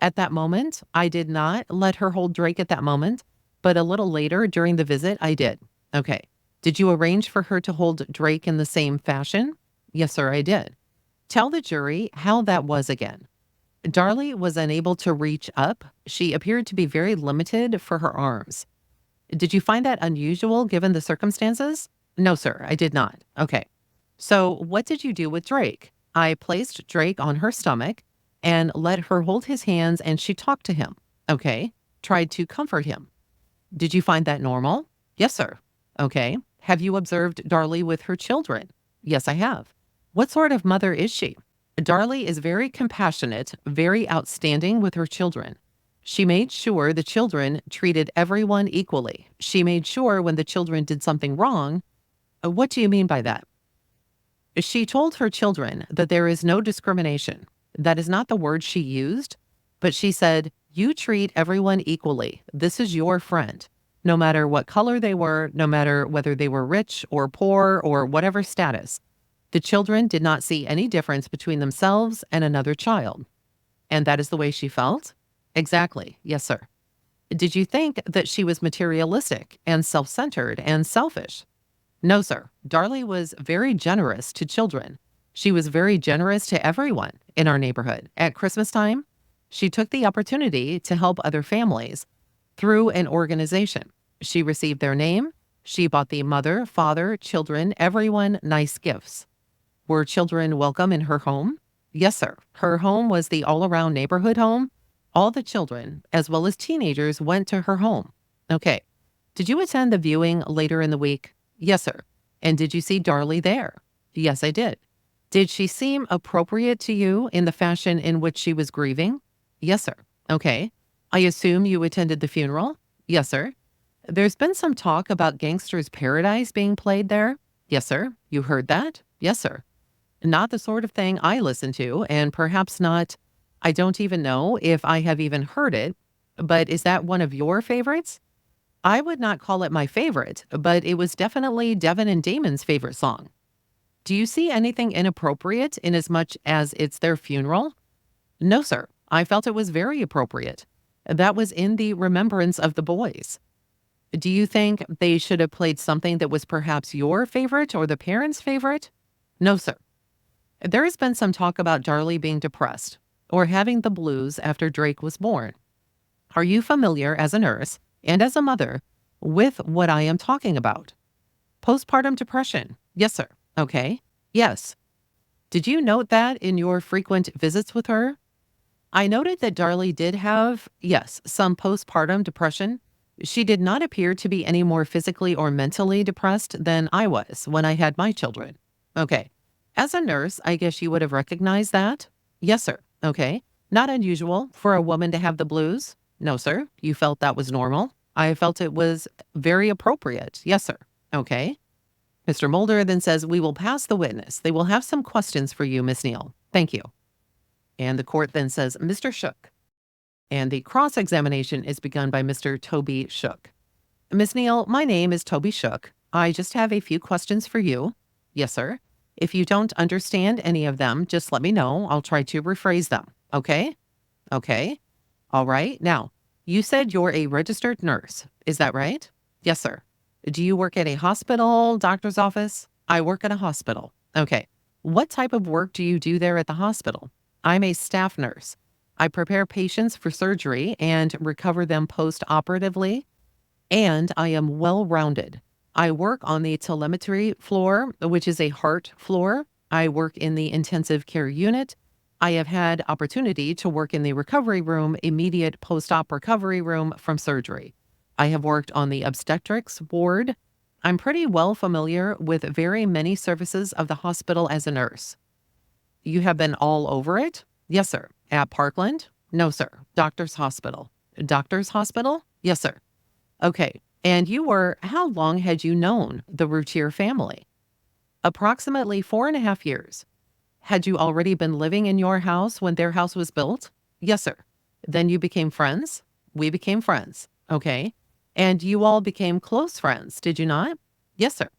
At that moment, I did not let her hold Drake at that moment, but a little later during the visit, I did. Okay. Did you arrange for her to hold Drake in the same fashion? Yes, sir, I did. Tell the jury how that was again. Darlie was unable to reach up. She appeared to be very limited for her arms. Did you find that unusual given the circumstances? No, sir, I did not. Okay. So what did you do with Drake? I placed Drake on her stomach and let her hold his hands, and she talked to him. Okay. Tried to comfort him. Did you find that normal? Yes, sir. Okay. Have you observed Darlie with her children? Yes, I have. What sort of mother is she? Darlie is very compassionate, very outstanding with her children. She made sure the children treated everyone equally. She made sure when the children did something wrong. What do you mean by that? She told her children that there is no discrimination. That is not the word she used, but she said, you treat everyone equally. This is your friend. No matter what color they were, no matter whether they were rich or poor or whatever status. The children did not see any difference between themselves and another child. And that is the way she felt? Exactly. Yes, sir. Did you think that she was materialistic and self-centered and selfish? No, sir. Darlie was very generous to children. She was very generous to everyone in our neighborhood. At Christmas time, she took the opportunity to help other families through an organization. She received their name. She bought the mother, father, children, everyone nice gifts. Were children welcome in her home? Yes, sir. Her home was the all-around neighborhood home. All the children, as well as teenagers, went to her home. Okay. Did you attend the viewing later in the week? Yes, sir. And did you see Darlie there? Yes, I did. Did she seem appropriate to you in the fashion in which she was grieving? Yes, sir. Okay. I assume you attended the funeral? Yes, sir. There's been some talk about Gangster's Paradise being played there? Yes, sir. You heard that? Yes, sir. Not the sort of thing I listen to, and perhaps not. I don't even know if I have even heard it, but is that one of your favorites? I would not call it my favorite, but it was definitely Devin and Damon's favorite song. Do you see anything inappropriate in as much as it's their funeral? No, sir. I felt it was very appropriate. That was in the remembrance of the boys. Do you think they should have played something that was perhaps your favorite or the parents' favorite? No, sir. There has been some talk about Darlie being depressed or having the blues after Drake was born. Are you familiar as a nurse and as a mother with what I am talking about. Postpartum depression. Yes, sir. Okay. Yes. Did you note that in your frequent visits with her? I noted that Darlie did have, yes, some postpartum depression. She did not appear to be any more physically or mentally depressed than I was when I had my children. Okay. As a nurse, I guess you would have recognized that? Yes, sir. Okay. Not unusual for a woman to have the blues? No, sir. You felt that was normal? I felt it was very appropriate. Yes, sir. Okay. Mr. Mulder then says, "We will pass the witness. They will have some questions for you, Miss Neal. Thank you." And the court then says, "Mr. Shook." And the cross-examination is begun by Mr. Toby Shook. "Miss Neal, my name is Toby Shook. I just have a few questions for you." "Yes, sir." "If you don't understand any of them, just let me know. I'll try to rephrase them. Okay?" "Okay." "All right. Now, you said you're a registered nurse. Is that right?" "Yes, sir." "Do you work at a hospital, doctor's office?" "I work at a hospital." "Okay. What type of work do you do there at the hospital?" "I'm a staff nurse. I prepare patients for surgery and recover them post-operatively, and I am well-rounded. I work on the telemetry floor, which is a heart floor. I work in the intensive care unit. I have had opportunity to work in the recovery room, immediate post-op recovery room from surgery. I have worked on the obstetrics ward. I'm pretty well familiar with very many services of the hospital as a nurse." "You have been all over it?" "Yes, sir." "At Parkland?" "No, sir. Doctor's Hospital." "Doctor's Hospital?" "Yes, sir." "Okay. And how long had you known the Routier family?" "Approximately 4.5 years." "Had you already been living in your house when their house was built?" "Yes, sir." "Then you became friends?" "We became friends." "Okay. And you all became close friends, did you not?" "Yes, sir."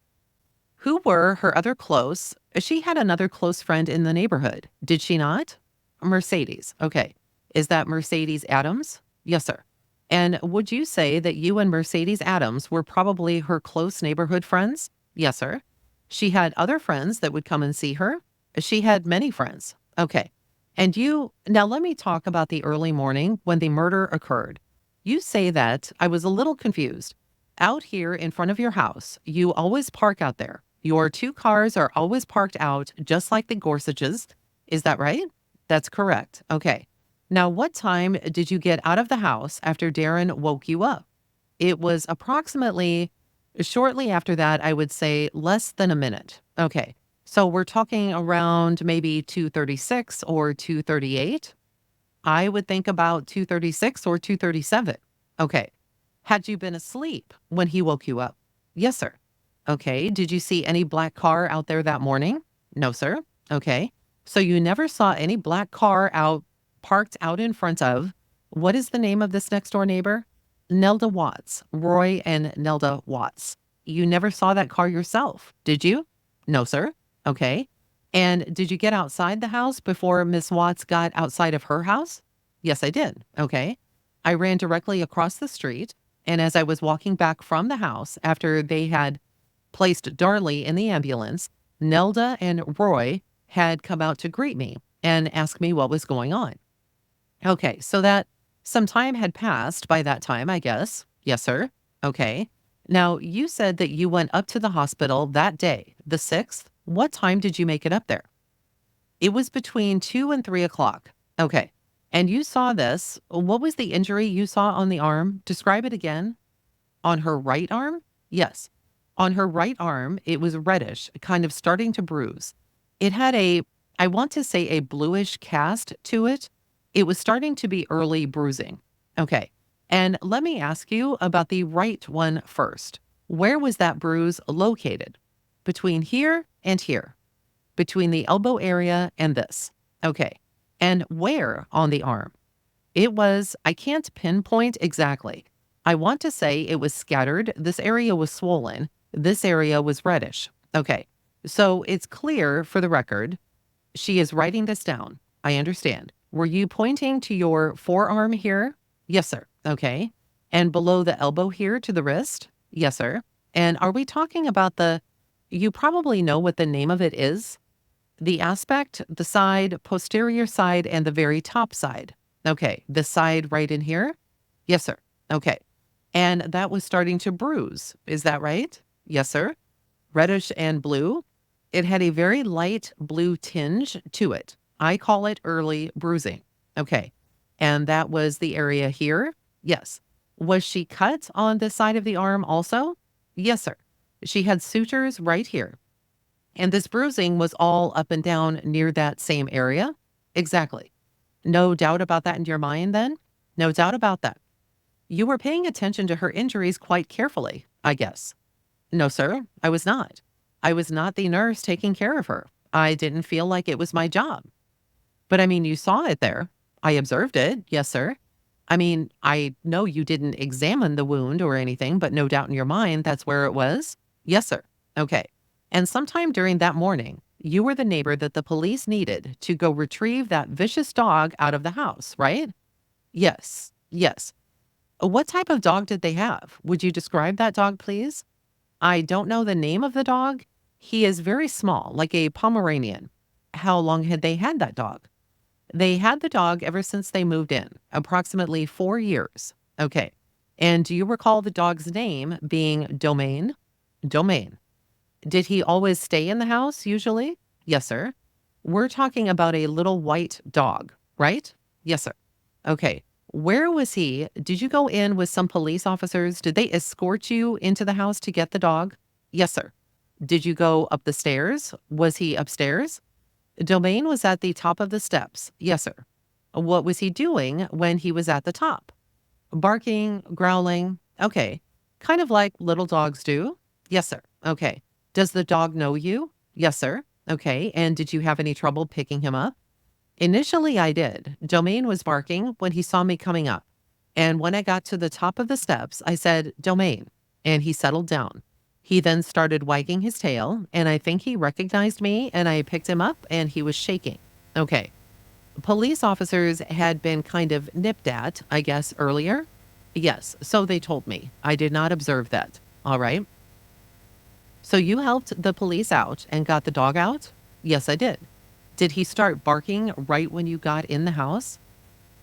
"Who were her other close? She had another close friend in the neighborhood, did she not?" "Mercedes." "Okay. Is that Mercedes Adams?" "Yes, sir." "And would you say that you and Mercedes Adams were probably her close neighborhood friends?" "Yes, sir." "She had other friends that would come and see her?" "She had many friends." "Okay. And now let me talk about the early morning when the murder occurred. You say that I was a little confused. Out here in front of your house, you always park out there. Your two cars are always parked out just like the Gorsuches. Is that right?" "That's correct." "Okay. Now, what time did you get out of the house after Darin woke you up?" "It was approximately shortly after that, I would say less than a minute." "Okay. So we're talking around maybe 2:36 or 2:38? "I would think about 2:36 or 2:37. "Okay. Had you been asleep when he woke you up?" "Yes, sir." "Okay. Did you see any black car out there that morning?" "No, sir." "Okay. So you never saw any black car parked out in front of, what is the name of this next door neighbor?" "Nelda Watts, Roy and Nelda Watts." "You never saw that car yourself, did you?" "No, sir." "Okay. And did you get outside the house before Miss Watts got outside of her house?" "Yes, I did." "Okay. I ran directly across the street, and as I was walking back from the house after they had placed Darlie in the ambulance, Nelda and Roy had come out to greet me and ask me what was going on." "Okay, so that some time had passed by that time, I guess." "Yes, sir." "Okay. Now, you said that you went up to the hospital that day, the 6th. What time did you make it up there?" "It was between 2 and 3 o'clock." "Okay. And you saw this. What was the injury you saw on the arm? Describe it again." "On her right arm?" "Yes. On her right arm, it was reddish, kind of starting to bruise. It had I want to say a bluish cast to it. It was starting to be early bruising." "Okay. And let me ask you about the right one first. Where was that bruise located?" "Between here and here." "Between the elbow area and this." "Okay. And where on the arm?" I can't pinpoint exactly. I want to say it was scattered. This area was swollen. This area was reddish." "Okay. So it's clear for the record." She is writing this down. "I understand. Were you pointing to your forearm here?" "Yes, sir." "Okay. And below the elbow here to the wrist?" "Yes, sir." "And are we talking about you probably know what the name of it is? The aspect, the side, posterior side, and the very top side." "Okay. The side right in here?" "Yes, sir." "Okay. And that was starting to bruise. Is that right? Yes, sir. Reddish and blue. It had a very light blue tinge to it. I call it early bruising. Okay. And that was the area here? Yes. Was she cut on the side of the arm also? Yes, sir. She had sutures right here. And this bruising was all up and down near that same area? Exactly. No doubt about that in your mind then? No doubt about that. You were paying attention to her injuries quite carefully, I guess. No, sir, I was not. I was not the nurse taking care of her. I didn't feel like it was my job. But I mean, you saw it there. I observed it. Yes, sir. I mean, I know you didn't examine the wound or anything, but no doubt in your mind that's where it was. Yes, sir. Okay. And sometime during that morning, you were the neighbor that the police needed to go retrieve that vicious dog out of the house, right? Yes. Yes. What type of dog did they have? Would you describe that dog, please? I don't know the name of the dog. He is very small, like a Pomeranian. How long had they had that dog? They had the dog ever since they moved in, approximately 4 years. Okay. And do you recall the dog's name being Domain? Domain. Did he always stay in the house usually? Yes, sir. We're talking about a little white dog, right? Yes, sir. Okay. Where was he? Did you go in with some police officers? Did they escort you into the house to get the dog? Yes, sir. Did you go up the stairs? Was he upstairs? Domain was at the top of the steps. Yes, sir. What was he doing when he was at the top? Barking, growling. Okay. Kind of like little dogs do. Yes, sir. Okay. Does the dog know you? Yes, sir. Okay. And did you have any trouble picking him up? Initially, I did. Domain was barking when he saw me coming up. And when I got to the top of the steps, I said, Domain, and he settled down. He then started wagging his tail, and I think he recognized me, and I picked him up, and he was shaking. Okay. Police officers had been kind of nipped at, I guess, earlier. Yes, so they told me. I did not observe that. All right. So you helped the police out and got the dog out? Yes, I did. Did he start barking right when you got in the house?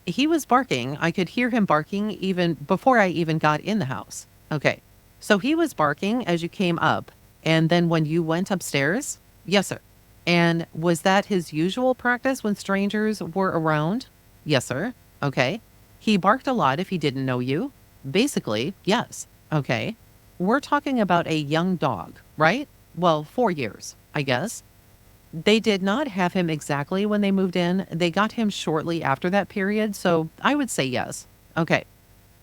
He was barking. I could hear him barking even before I even got in the house. Okay. So he was barking as you came up. And then when you went upstairs? Yes, sir. And was that his usual practice when strangers were around? Yes, sir. Okay. He barked a lot if he didn't know you? Basically, yes. Okay. We're talking about a young dog, right? Well, 4 years, I guess. They did not have him exactly when they moved in. They got him shortly after that period, so I would say yes. Okay.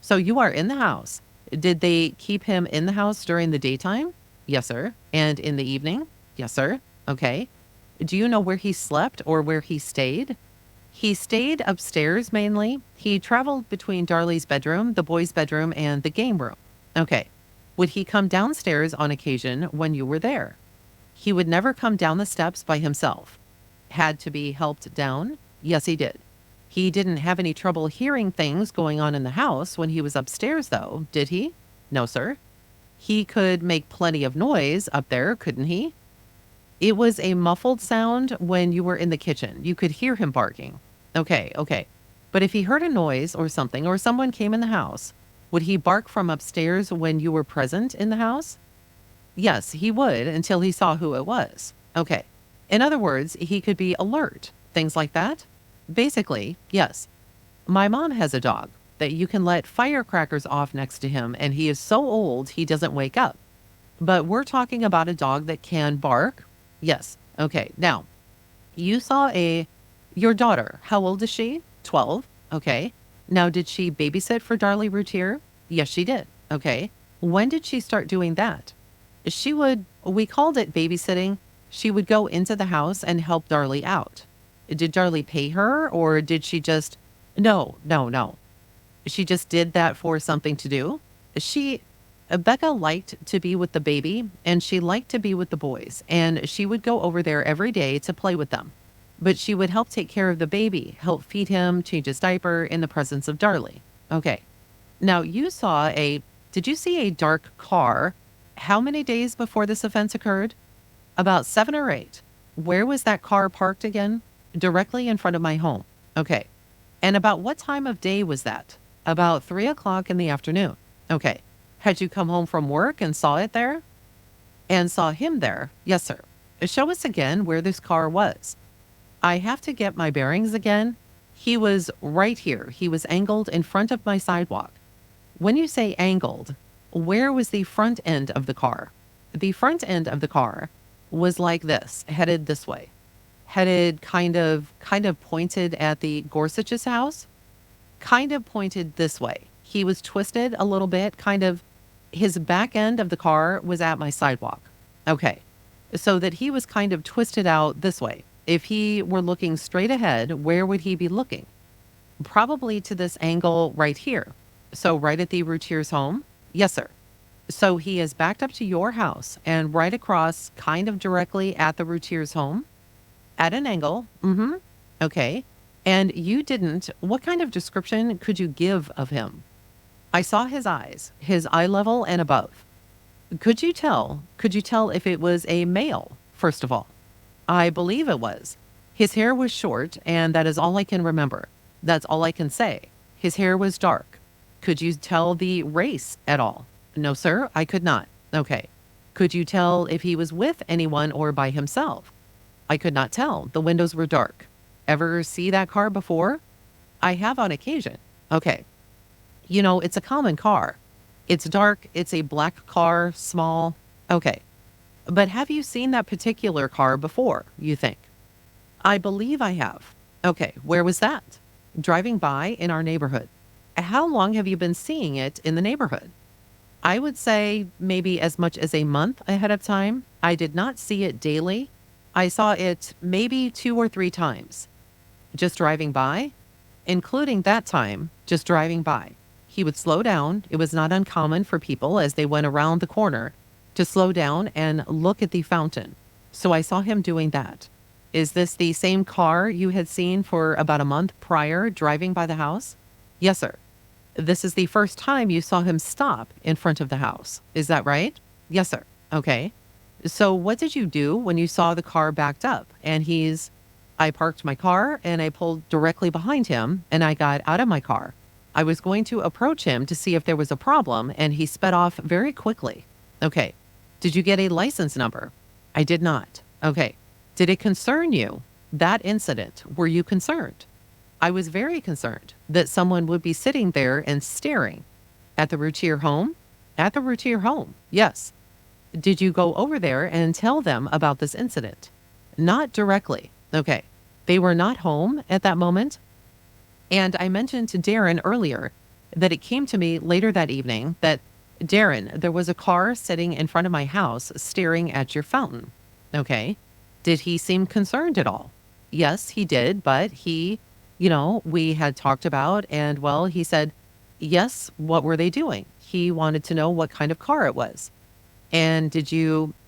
So you are in the house. Did they keep him in the house during the daytime? Yes, sir. And in the evening? Yes, sir. Okay. Do you know where he slept or where he stayed? He stayed upstairs mainly. He traveled between Darlie's bedroom, the boys' bedroom, and the game room. Okay. Would he come downstairs on occasion when you were there? He would never come down the steps by himself. Had to be helped down? Yes, he did. He didn't have any trouble hearing things going on in the house when he was upstairs, though, did he? No, sir. He could make plenty of noise up there, couldn't he? It was a muffled sound when you were in the kitchen. You could hear him barking. Okay. But if he heard a noise or something, or someone came in the house, would he bark from upstairs when you were present in the house? Yes, he would until he saw who it was. Okay. In other words, he could be alert. Things like that? Basically, yes. My mom has a dog that you can let firecrackers off next to him, and he is so old he doesn't wake up. But we're talking about a dog that can bark. Yes. Okay. Now, you saw your daughter. How old is she? 12. Okay. Now, did she babysit for Darlie Routier? Yes, she did. Okay. When did she start doing that? We called it babysitting. She would go into the house and help Darlie out. Did Darlie pay her or did she just, no. She just did that for something to do. Becca liked to be with the baby and she liked to be with the boys and she would go over there every day to play with them. But she would help take care of the baby, help feed him, change his diaper in the presence of Darlie. Okay. Now did you see a dark car? How many days before this offense occurred? About 7 or 8. Where was that car parked again? Directly in front of my home. Okay. And about what time of day was that? About 3 o'clock in the afternoon. Okay. Had you come home from work and saw it there? And saw him there? Yes, sir. Show us again where this car was. I have to get my bearings again. He was right here. He was angled in front of my sidewalk. When you say angled, where was the front end of the car? The front end of the car was like this, headed this way. Headed kind of pointed at the Gorsuch's house, kind of pointed this way. He was twisted a little bit, his back end of the car was at my sidewalk. Okay. So that he was kind of twisted out this way. If he were looking straight ahead, where would he be looking? Probably to this angle right here. So right at the Routier's home? Yes, sir. So he is backed up to your house and right across, kind of directly at the Routier's home? At an angle? Mm-hmm. Okay. And you didn't, what kind of description could you give of him? I saw his eyes, his eye level and above. Could you tell if it was a male, first of all? I believe it was. His hair was short, and that is all I can remember. That's all I can say. His hair was dark. Could you tell the race at all? No, sir, I could not. Okay. Could you tell if he was with anyone or by himself? I could not tell. The windows were dark. Ever see that car before? I have on occasion. Okay. It's a common car. It's dark. It's a black car, small. Okay. But have you seen that particular car before, you think? I believe I have. Okay. Where was that? Driving by in our neighborhood. How long have you been seeing it in the neighborhood? I would say maybe as much as a month ahead of time. I did not see it daily. I saw it maybe 2 or 3 times. Just driving by? Including that time, just driving by. He would slow down. It was not uncommon for people as they went around the corner to slow down and look at the fountain. So I saw him doing that. Is this the same car you had seen for about a month prior driving by the house? Yes, sir. This is the first time you saw him stop in front of the house. Is that right? Yes, sir. Okay. So what did you do when you saw the car backed up and I parked my car and I pulled directly behind him and I got out of my car. I was going to approach him to see if there was a problem and he sped off very quickly. Okay. Did you get a license number? I did not. Okay. Did it concern you? That incident, were you concerned? I was very concerned that someone would be sitting there and staring. At the Routier home? At the Routier home, yes. Did you go over there and tell them about this incident? Not directly. Okay. They were not home at that moment. And I mentioned to Darin earlier that it came to me later that evening that, Darin, there was a car sitting in front of my house staring at your fountain. Okay. Did he seem concerned at all? Yes, he did, but we had talked about, and well, he said, yes, what were they doing? He wanted to know what kind of car it was. And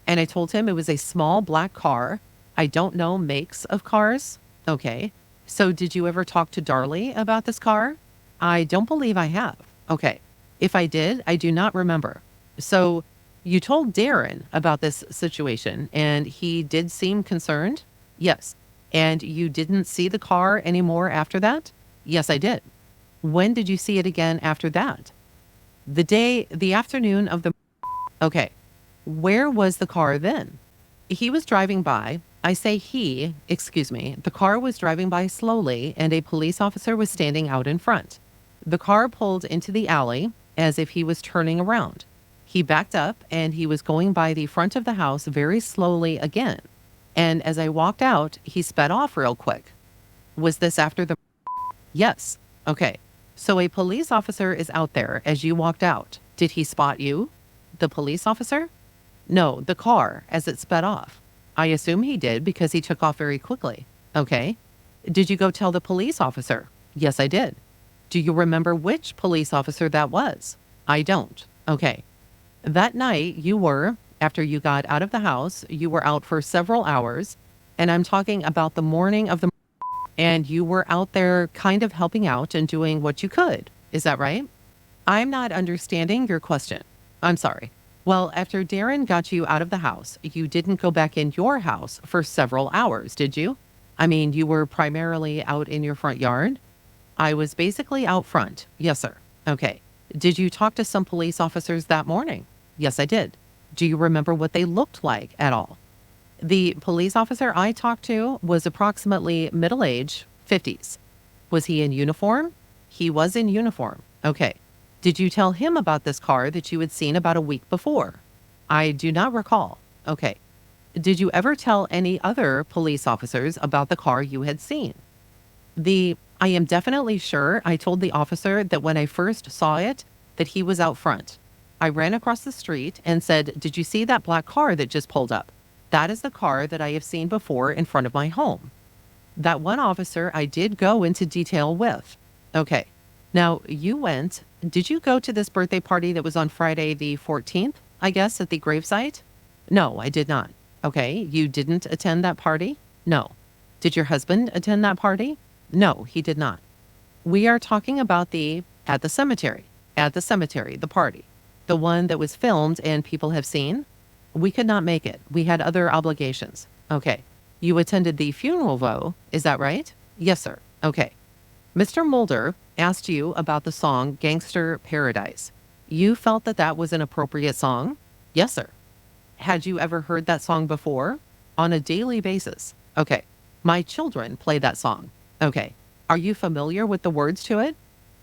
I told him it was a small black car. I don't know makes of cars. Okay. So did you ever talk to Darlie about this car? I don't believe I have. Okay. If I did, I do not remember. So you told Darin about this situation and he did seem concerned? Yes. And you didn't see the car anymore after that? Yes, I did. When did you see it again after that? The afternoon of the... Okay. Where was the car then? He was driving by. I say he, excuse me. The car was driving by slowly and a police officer was standing out in front. The car pulled into the alley as if he was turning around. He backed up and he was going by the front of the house very slowly again. And as I walked out, he sped off real quick. Was this after the... Yes. Okay. So a police officer is out there as you walked out. Did he spot you? The police officer? No, the car as it sped off. I assume he did because he took off very quickly. Okay. Did you go tell the police officer? Yes, I did. Do you remember which police officer that was? I don't. Okay. That night after you got out of the house, you were out for several hours, and I'm talking about the morning of the... And you were out there kind of helping out and doing what you could. Is that right? I'm not understanding your question. I'm sorry. Well, after Darin got you out of the house, you didn't go back in your house for several hours, did you? I mean, you were primarily out in your front yard? I was basically out front. Yes, sir. Okay. Did you talk to some police officers that morning? Yes, I did. Do you remember what they looked like at all? The police officer I talked to was approximately middle age, 50s. Was he in uniform? He was in uniform. Okay. Did you tell him about this car that you had seen about a week before? I do not recall. Okay. Did you ever tell any other police officers about the car you had seen? I am definitely sure I told the officer that when I first saw it, that he was out front. I ran across the street and said, "Did you see that black car that just pulled up? That is the car that I have seen before in front of my home." That one officer I did go into detail with. Okay. Now did you go to this birthday party that was on Friday the 14th, I guess, at the gravesite? No, I did not. Okay. You didn't attend that party? No. Did your husband attend that party? No, he did not. We are talking about at the cemetery, the party, the one that was filmed and people have seen. We could not make it. We had other obligations. Okay. You attended the funeral, though. Is that right? Yes, sir. Okay. Mr. Mulder asked you about the song Gangster Paradise. You felt that that was an appropriate song? Yes, sir. Had you ever heard that song before? On a daily basis. Okay. My children play that song. Okay. Are you familiar with the words to it?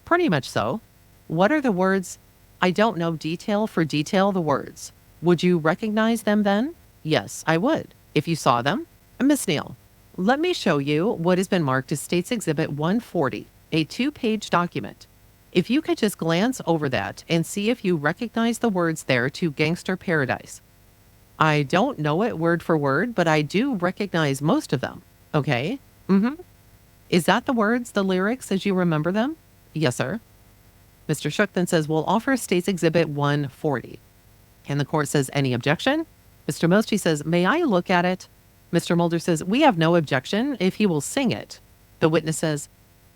Pretty much so. What are the words? I don't know detail for detail the words. Would you recognize them then? Yes, I would. If you saw them? Miss Neal, let me show you what has been marked as State's Exhibit 140, a 2-page document. If you could just glance over that and see if you recognize the words there to Gangster Paradise. I don't know it word for word, but I do recognize most of them. Okay? Is that the words, the lyrics, as you remember them? Yes, sir. Mr. Shook then says, we'll offer State's Exhibit 140. And the court says, any objection? Mr. Mosty says, may I look at it? Mr. Mulder says, we have no objection if he will sing it. The witness says,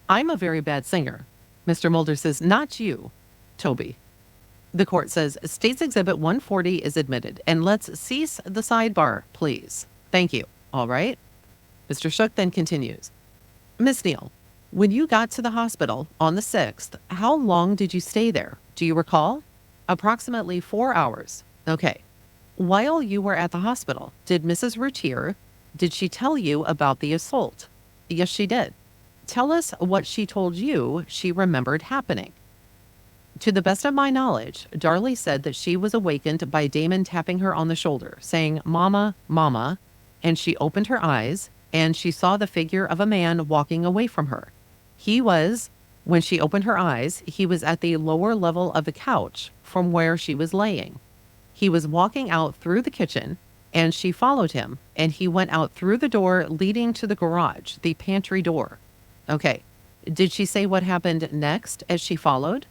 I'm a very bad singer. Mr. Mulder says, not you, Toby. The court says, State's Exhibit 140 is admitted, and let's cease the sidebar, please. Thank you. All right. Mr. Shook then continues. Miss Neal, when you got to the hospital on the 6th, how long did you stay there? Do you recall? Approximately 4 hours. Okay. While you were at the hospital, did Mrs. Routier, did she tell you about the assault? Yes, she did. Tell us what she told you she remembered happening. To the best of my knowledge, Darlie said that she was awakened by Damon tapping her on the shoulder, saying, Mama, Mama, and she opened her eyes, and she saw the figure of a man walking away from her. When she opened her eyes, he was at the lower level of the couch from where she was laying. He was walking out through the kitchen, and she followed him, and he went out through the door leading to the garage, the pantry door. Okay. Did she say what happened next as she followed?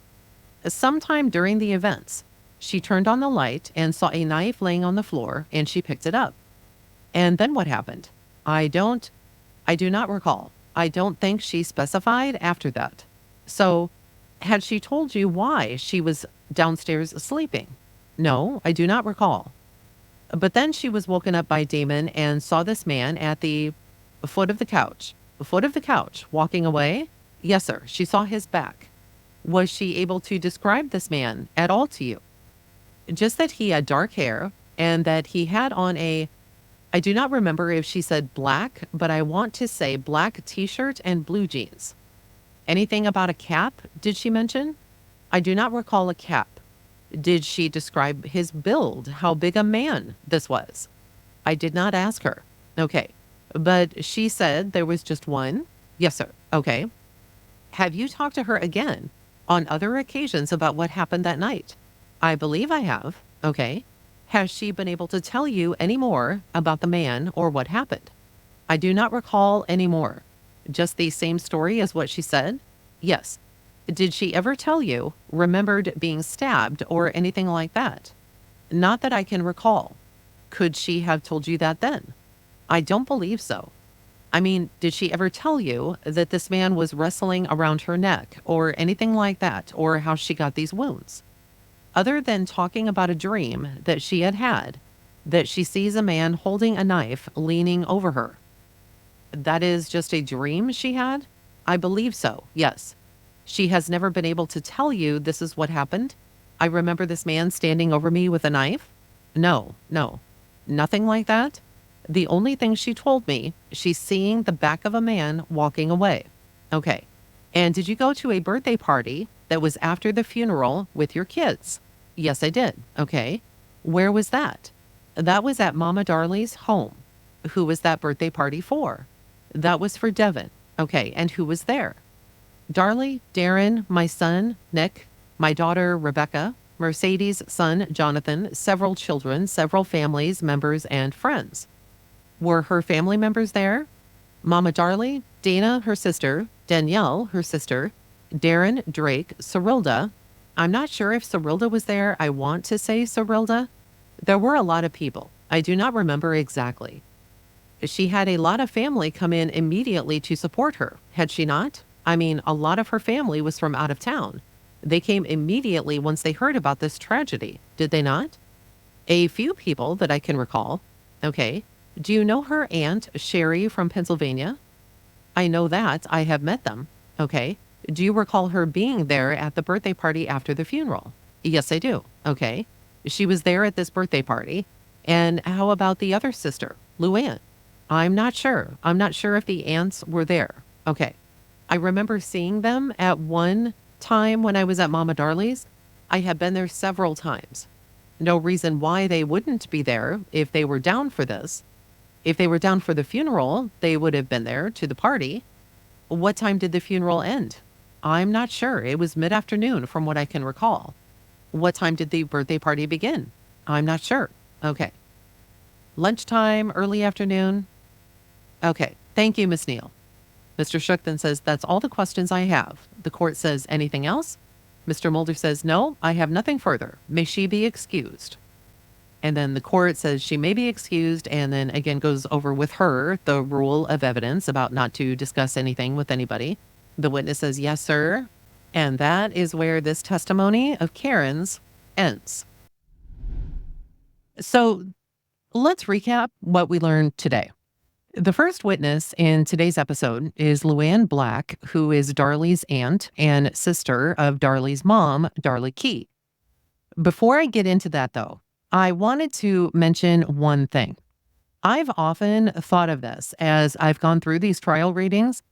Sometime during the events, she turned on the light and saw a knife laying on the floor, and she picked it up. And then what happened? I do not recall. I don't think she specified after that. So, had she told you why she was downstairs sleeping? No, I do not recall. But then she was woken up by Damon and saw this man at the foot of the couch. Walking away? Yes, sir. She saw his back. Was she able to describe this man at all to you? Just that he had dark hair and that he had on I do not remember if she said black, but I want to say black t-shirt and blue jeans. Anything about a cap, did she mention? I do not recall a cap. Did she describe his build, how big a man this was? I did not ask her. Okay. But she said there was just one? Yes, sir. Okay. Have you talked to her again on other occasions about what happened that night? I believe I have. Okay. Has she been able to tell you any more about the man or what happened? I do not recall any more. Just the same story as what she said? Yes. Did she ever tell you, remembered being stabbed or anything like that? Not that I can recall. Could she have told you that then? I don't believe so. I mean, did she ever tell you that this man was wrestling around her neck or anything like that, or how she got these wounds? Other than talking about a dream that she had, that she sees a man holding a knife leaning over her. That is just a dream she had? I believe so, yes. She has never been able to tell you this is what happened. I remember this man standing over me with a knife. No, no, nothing like that. The only thing she told me, she's seeing the back of a man walking away. Okay. And did you go to a birthday party that was after the funeral with your kids? Yes, I did. Okay. Where was that? That was at Mama Darlie's home. Who was that birthday party for? That was for Devin. Okay. And who was there? Darlie, Darin, my son, Nick, my daughter, Rebecca, Mercedes' son, Jonathan, several children, several families, members, and friends. Were her family members there? Mama Darlie, Dana, her sister, Danielle, her sister, Darin, Drake, Cyrilda. I'm not sure if Cyrilda was there. I want to say Cyrilda. There were a lot of people. I do not remember exactly. She had a lot of family come in immediately to support her, had she not? I mean, a lot of her family was from out of town. They came immediately once they heard about this tragedy, did they not? A few people that I can recall. Okay. Do you know her aunt, Sherry, from Pennsylvania? I know that. I have met them. Okay. Do you recall her being there at the birthday party after the funeral? Yes, I do. Okay. She was there at this birthday party. And how about the other sister, LuAnn? I'm not sure. I'm not sure if the aunts were there. Okay. I remember seeing them at one time when I was at Mama Darlie's. I had been there several times. No reason why they wouldn't be there if they were down for this. If they were down for the funeral, they would have been there to the party. What time did the funeral end? I'm not sure. It was mid-afternoon from what I can recall. What time did the birthday party begin? I'm not sure. Okay. Lunchtime, early afternoon? Okay. Thank you, Miss Neal. Mr. Shook then says, that's all the questions I have. The court says, anything else? Mr. Mulder says, no, I have nothing further. May she be excused. And then the court says she may be excused, and then again goes over with her the rule of evidence about not to discuss anything with anybody. The witness says, yes, sir. And that is where this testimony of Karen's ends. So let's recap what we learned today. The first witness in today's episode is LuAnn Black, who is Darlie's aunt and sister of Darlie's mom, Darlie Key. Before I get into that, though, I wanted to mention one thing. I've often thought of this as I've gone through these trial readings,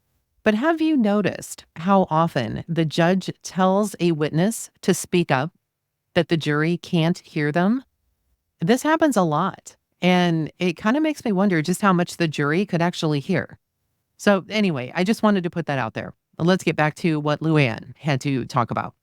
but have you noticed how often the judge tells a witness to speak up, that the jury can't hear them? This happens a lot, and it kind of makes me wonder just how much the jury could actually hear. So anyway, I just wanted to put that out there. Let's get back to what LuAnn had to talk about.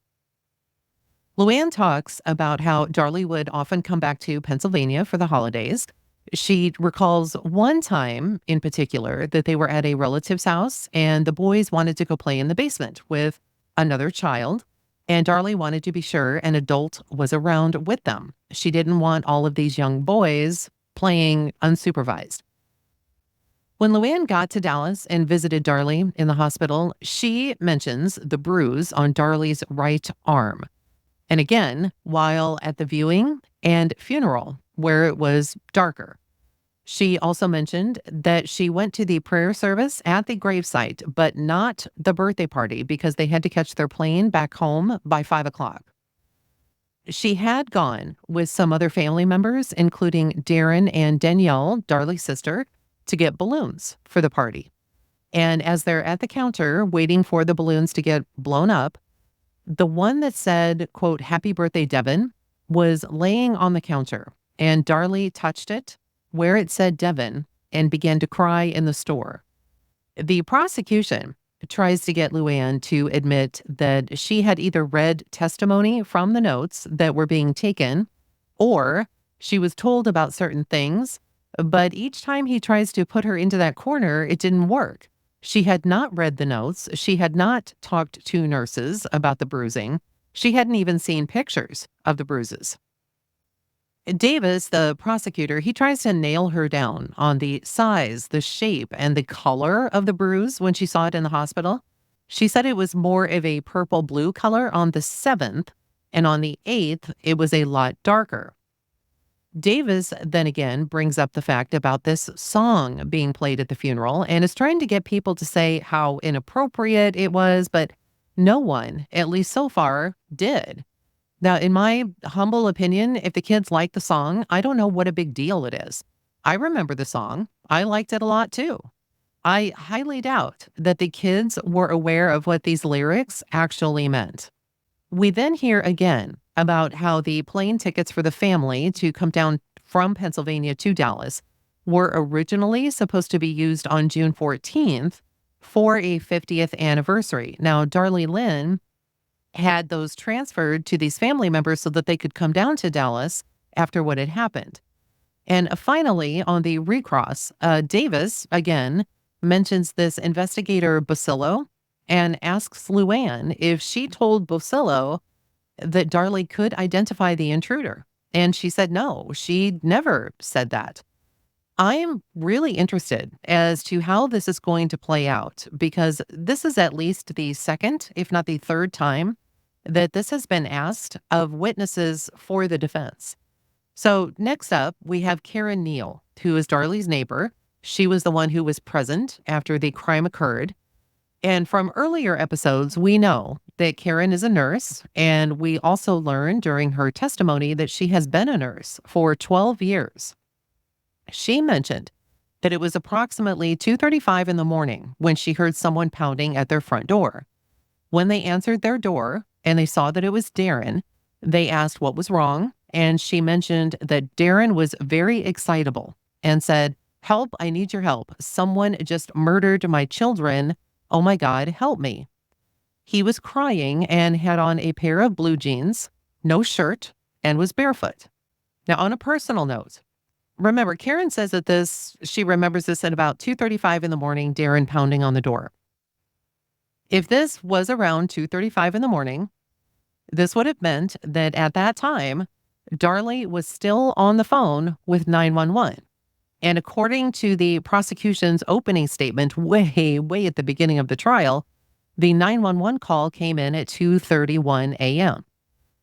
LuAnn talks about how Darlie would often come back to Pennsylvania for the holidays. She recalls one time in particular that they were at a relative's house and the boys wanted to go play in the basement with another child. And Darlie wanted to be sure an adult was around with them. She didn't want all of these young boys playing unsupervised. When LuAnn got to Dallas and visited Darlie in the hospital, she mentions the bruise on Darlie's right arm. And again, while at the viewing and funeral, where it was darker. She also mentioned that she went to the prayer service at the gravesite, but not the birthday party because they had to catch their plane back home by 5 o'clock. She had gone with some other family members, including Darin and Danielle, Darlie's sister, to get balloons for the party. And as they're at the counter waiting for the balloons to get blown up, the one that said, quote, "Happy birthday, Devin," was laying on the counter, and Darlie touched it where it said Devin and began to cry in the store. The prosecution tries to get LuAnn to admit that she had either read testimony from the notes that were being taken or she was told about certain things, but each time he tries to put her into that corner, it didn't work. She had not read the notes. She had not talked to nurses about the bruising. She hadn't even seen pictures of the bruises. Davis, the prosecutor, he tries to nail her down on the size, the shape, and the color of the bruise when she saw it in the hospital. She said it was more of a purple-blue color on the 7th, and on the 8th, it was a lot darker. Davis then again brings up the fact about this song being played at the funeral and is trying to get people to say how inappropriate it was, but No one, at least so far, did. Now, in my humble opinion, if the kids like the song, I don't know what a big deal it is. I remember the song. I liked it a lot too. I highly doubt that the kids were aware of what these lyrics actually meant. We then hear again about how the plane tickets for the family to come down from Pennsylvania to Dallas were originally supposed to be used on June 14th for a 50th anniversary. Now, Darlie Lynn had those transferred to these family members so that they could come down to Dallas after what had happened. And finally, on the recross, Davis again mentions this investigator Basillo and asks LuAnn if she told Basillo that Darlie could identify the intruder. And she said no, she never said that. I am really interested as to how this is going to play out because this is at least the second, if not the third time, that this has been asked of witnesses for the defense. So next up, we have Karen Neal, who is Darlie's neighbor. She was the one who was present after the crime occurred. And from earlier episodes, we know that Karen is a nurse. And we also learned during her testimony that she has been a nurse for 12 years. She mentioned that it was approximately 2:35 in the morning when she heard someone pounding at their front door. When they answered their door and they saw that it was Darin, they asked what was wrong. And she mentioned that Darin was very excitable and said, "Help, I need your help. Someone just murdered my children. Oh my God, help me." He was crying and had on a pair of blue jeans, no shirt, and was barefoot. Now, on a personal note, remember, Karen says that she remembers this at about 2:35 in the morning, Darin pounding on the door. If this was around 2:35 in the morning, this would have meant that at that time, Darlie was still on the phone with 911. And according to the prosecution's opening statement, way at the beginning of the trial, the 911 call came in at 2:31 a.m.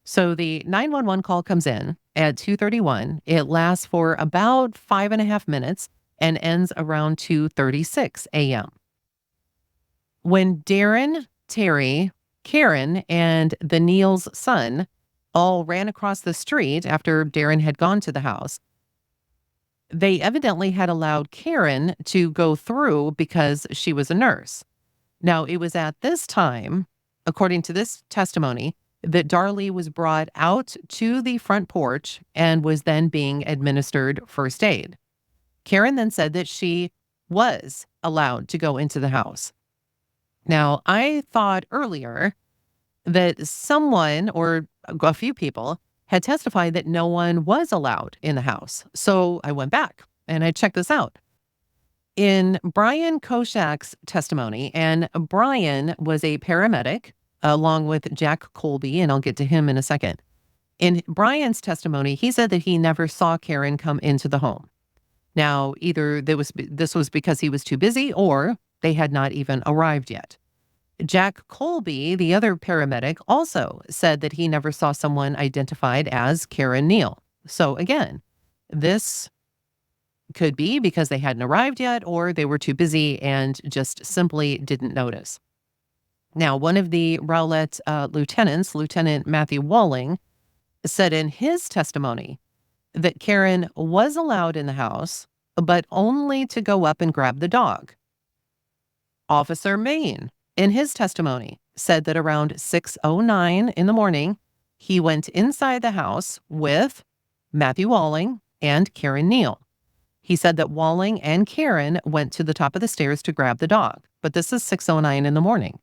So the 911 call comes in at 2:31. It lasts for about 5.5 minutes and ends around 2:36 a.m. When Darin, Terry, Karen, and the Neal's son all ran across the street after Darin had gone to the house, they evidently had allowed Karen to go through because she was a nurse. Now, it was at this time, according to this testimony, that Darlie was brought out to the front porch and was then being administered first aid. Karen then said that she was allowed to go into the house. Now, I thought earlier that someone or a few people had testified that no one was allowed in the house. So I went back and I checked this out. In Brian Koshak's testimony, and Brian was a paramedic along with Jack Colby, and I'll get to him in a second. In Brian's testimony, he said that he never saw Karen come into the home. Now, either this was because he was too busy or they had not even arrived yet. Jack Colby, the other paramedic, also said that he never saw someone identified as Karen Neal. So again, this could be because they hadn't arrived yet or they were too busy and just simply didn't notice. Now, one of the Rowlett lieutenants, Lieutenant Matthew Walling, said in his testimony that Karen was allowed in the house, but only to go up and grab the dog. Officer Maine, in his testimony, said that around 6:09 in the morning, he went inside the house with Matthew Walling and Karen Neal. He said that Walling and Karen went to the top of the stairs to grab the dog, but this is 6:09 in the morning.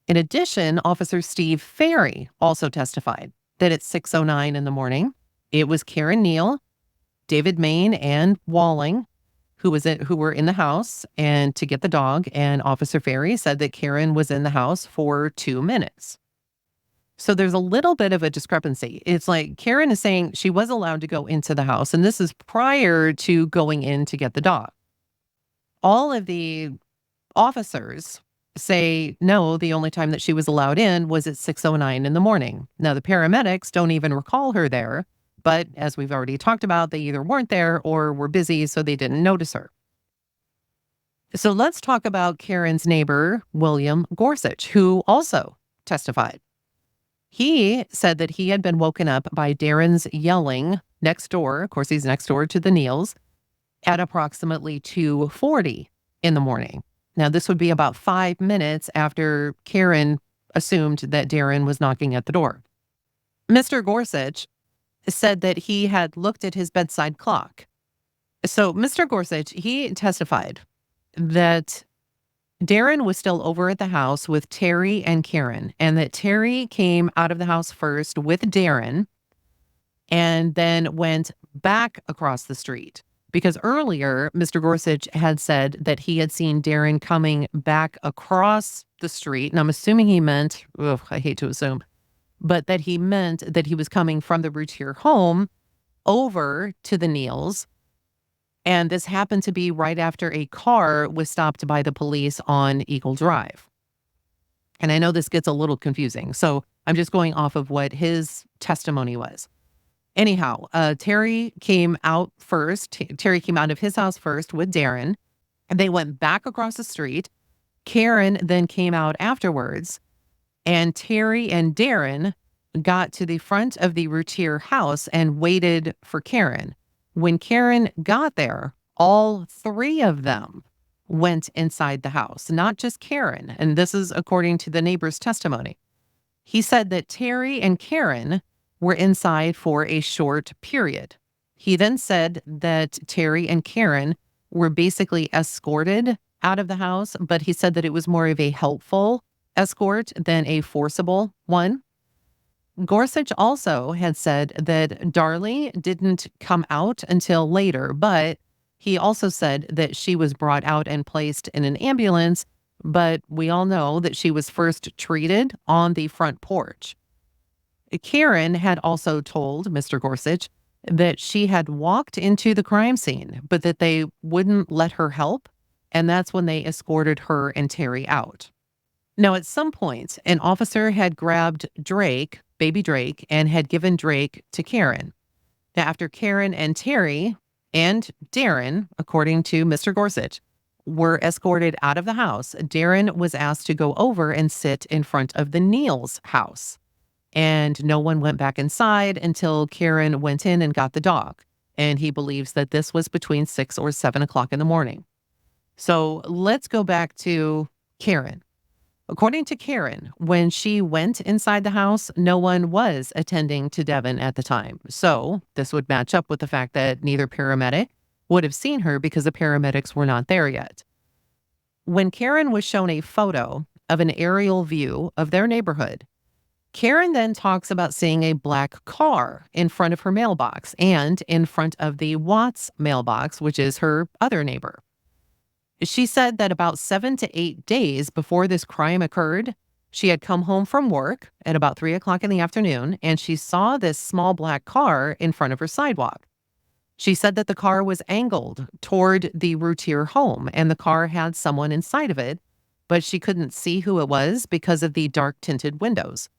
In addition, Officer Steve Ferry also testified that at 6:09 in the morning, it was Karen Neal, David Maine, and Walling who were in the house and to get the dog, and Officer Ferry said that Karen was in the house for 2 minutes. So there's a little bit of a discrepancy. It's like Karen is saying she was allowed to go into the house, and this is prior to going in to get the dog. All of the officers say, no, the only time that she was allowed in was at 6:09 in the morning. Now, the paramedics don't even recall her there, but as we've already talked about, they either weren't there or were busy, so they didn't notice her. So let's talk about Karen's neighbor, William Gorsuch, who also testified. He said that he had been woken up by Darin's yelling next door. Of course, he's next door to the Neals at approximately 2:40 in the morning. Now, this would be about 5 minutes after Karen assumed that Darin was knocking at the door. Mr. Gorsuch said that he had looked at his bedside clock. So Mr. Gorsuch, he testified that Darin was still over at the house with Terry and Karen, and that Terry came out of the house first with Darin and then went back across the street. Because earlier, Mr. Gorsuch had said that he had seen Darin coming back across the street. And I'm assuming he meant, I hate to assume, but that he meant that he was coming from the Routier home over to the Neals. And this happened to be right after a car was stopped by the police on Eagle Drive. And I know this gets a little confusing, so I'm just going off of what his testimony was. Anyhow, Terry came out first. Terry came out of his house first with Darin, and they went back across the street. Karen then came out afterwards, and Terry and Darin got to the front of the Routier house and waited for Karen. When Karen got there, all three of them went inside the house, not just Karen. And this is according to the neighbor's testimony. He said that Terry and Karen were inside for a short period. He then said that Terry and Karen were basically escorted out of the house, but he said that it was more of a helpful escort than a forcible one. Gorsuch also had said that Darlie didn't come out until later, but he also said that she was brought out and placed in an ambulance, but we all know that she was first treated on the front porch. Karen had also told Mr. Gorsuch that she had walked into the crime scene, but that they wouldn't let her help, and that's when they escorted her and Terry out. Now, at some point, an officer had grabbed Drake, baby Drake, and had given Drake to Karen. Now, after Karen and Terry and Darin, according to Mr. Gorsuch, were escorted out of the house, Darin was asked to go over and sit in front of the Neals' house. And no one went back inside until Karen went in and got the dog. And he believes that this was between 6 or 7 o'clock in the morning. So let's go back to Karen. According to Karen, when she went inside the house, no one was attending to Devin at the time. So this would match up with the fact that neither paramedic would have seen her because the paramedics were not there yet. When Karen was shown a photo of an aerial view of their neighborhood, Karen then talks about seeing a black car in front of her mailbox and in front of the Watts mailbox, which is her other neighbor. She said that about 7 to 8 days before this crime occurred, she had come home from work at about 3 o'clock in the afternoon, and she saw this small black car in front of her sidewalk. She said that the car was angled toward the Routier home, and the car had someone inside of it, but she couldn't see who it was because of the dark tinted windows.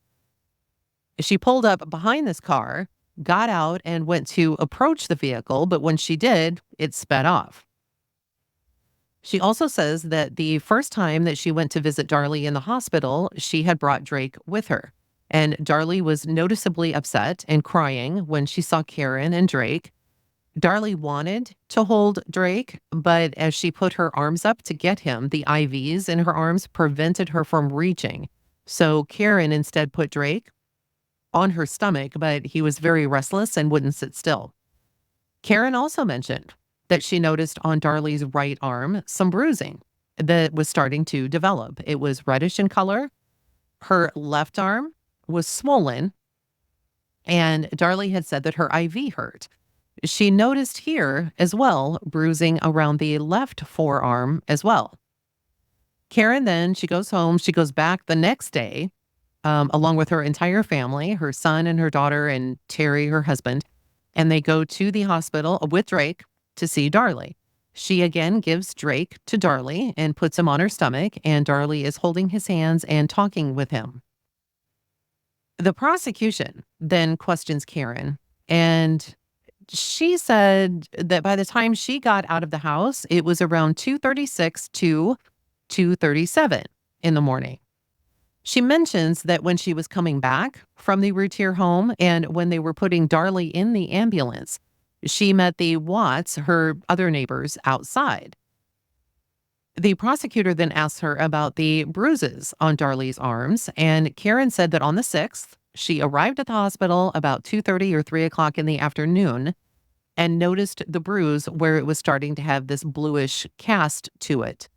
She pulled up behind this car, got out, and went to approach the vehicle, but when she did, it sped off. She also says that the first time that she went to visit Darlie in the hospital, she had brought Drake with her. And Darlie was noticeably upset and crying when she saw Karen and Drake. Darlie wanted to hold Drake, but as she put her arms up to get him, the IVs in her arms prevented her from reaching. So Karen instead put Drake on her stomach, but he was very restless and wouldn't sit still. Karen also mentioned that she noticed on Darlie's right arm some bruising that was starting to develop. It was reddish in color. Her left arm was swollen, and Darlie had said that her IV hurt. She noticed here as well bruising around the left forearm as well. Karen then, she goes home. She goes back the next day along with her entire family, her son and her daughter and Terry, her husband, and they go to the hospital with Drake to see Darlie. She again gives Drake to Darlie and puts him on her stomach, and Darlie is holding his hands and talking with him. The prosecution then questions Karen, and she said that by the time she got out of the house, it was around 2:36 to 2:37 in the morning. She mentions that when she was coming back from the Routier home and when they were putting Darlie in the ambulance, she met the Watts, her other neighbors, outside. The prosecutor then asked her about the bruises on Darlie's arms, and Karen said that on the 6th, she arrived at the hospital about 2:30 or 3 o'clock in the afternoon and noticed the bruise where it was starting to have this bluish cast to it.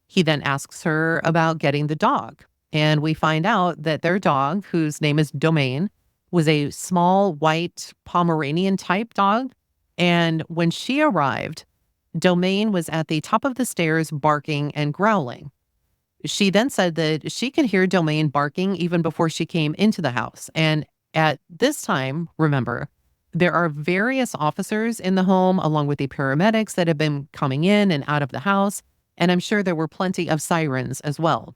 He then asks her about getting the dog, and we find out that their dog, whose name is Domain, was a small white Pomeranian type dog. And when she arrived, Domain was at the top of the stairs barking and growling. She then said that she could hear Domain barking even before she came into the house. And at this time, remember, there are various officers in the home, along with the paramedics that have been coming in and out of the house. And I'm sure there were plenty of sirens as well.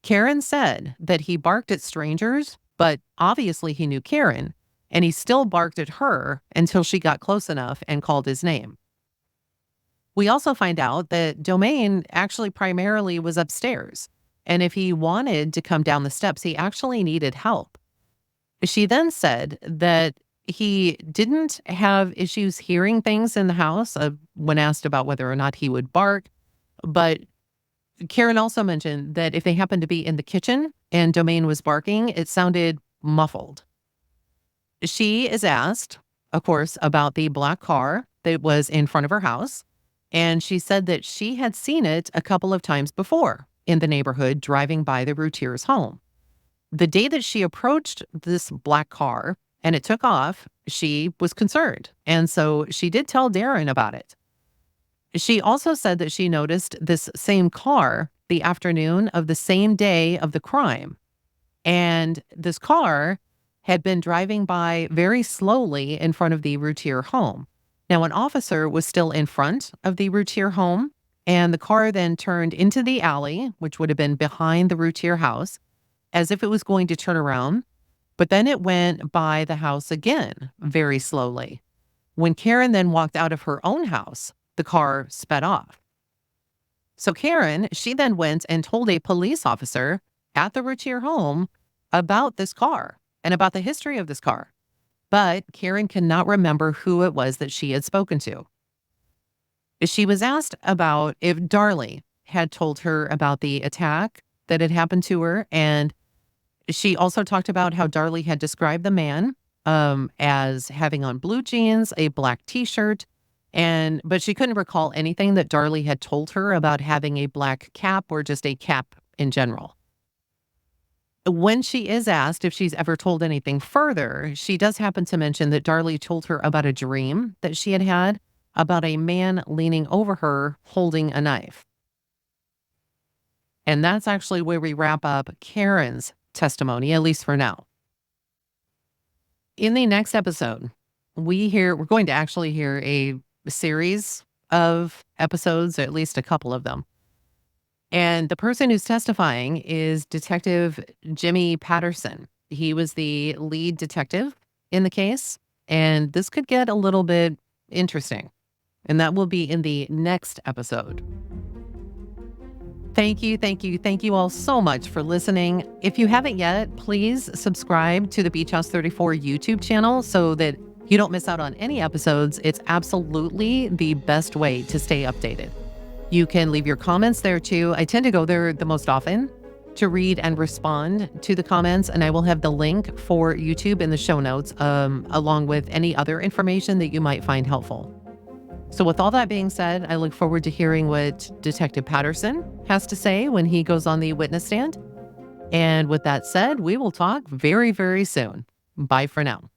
Karen said that he barked at strangers, but obviously he knew Karen, and he still barked at her until she got close enough and called his name. We also find out that Domain actually primarily was upstairs, and if he wanted to come down the steps, he actually needed help. She then said that he didn't have issues hearing things in the house when asked about whether or not he would bark, but Karen also mentioned that if they happened to be in the kitchen and Domain was barking, it sounded muffled. She is asked, of course, about the black car that was in front of her house. And she said that she had seen it a couple of times before in the neighborhood driving by the Routier's home. The day that she approached this black car and it took off, she was concerned. And so she did tell Darin about it. She also said that she noticed this same car the afternoon of the same day of the crime. And this car had been driving by very slowly in front of the Routier home. Now, an officer was still in front of the Routier home, and the car then turned into the alley, which would have been behind the Routier house, as if it was going to turn around. But then it went by the house again, very slowly. When Karen then walked out of her own house, the car sped off. So Karen, she then went and told a police officer at the Routier home about this car and about the history of this car. But Karen cannot remember who it was that she had spoken to. She was asked about if Darlie had told her about the attack that had happened to her. And she also talked about how Darlie had described the man as having on blue jeans, a black T-shirt, but she couldn't recall anything that Darlie had told her about having a black cap or just a cap in general. When she is asked if she's ever told anything further, she does happen to mention that Darlie told her about a dream that she had had about a man leaning over her holding a knife. And that's actually where we wrap up Karen's testimony, at least for now. In the next episode, we're going to actually hear a series of episodes, or at least a couple of them. And the person who's testifying is Detective Jimmy Patterson. He was the lead detective in the case, and this could get a little bit interesting. And that will be in the next episode. Thank you all so much for listening. If you haven't yet, please subscribe to the Beach House 34 YouTube channel so that you don't miss out on any episodes. It's absolutely the best way to stay updated. You can leave your comments there too. I tend to go there the most often to read and respond to the comments, and I will have the link for YouTube in the show notes, along with any other information that you might find helpful. So with all that being said, I look forward to hearing what Detective Patterson has to say when he goes on the witness stand. And with that said, we will talk very, very soon. Bye for now.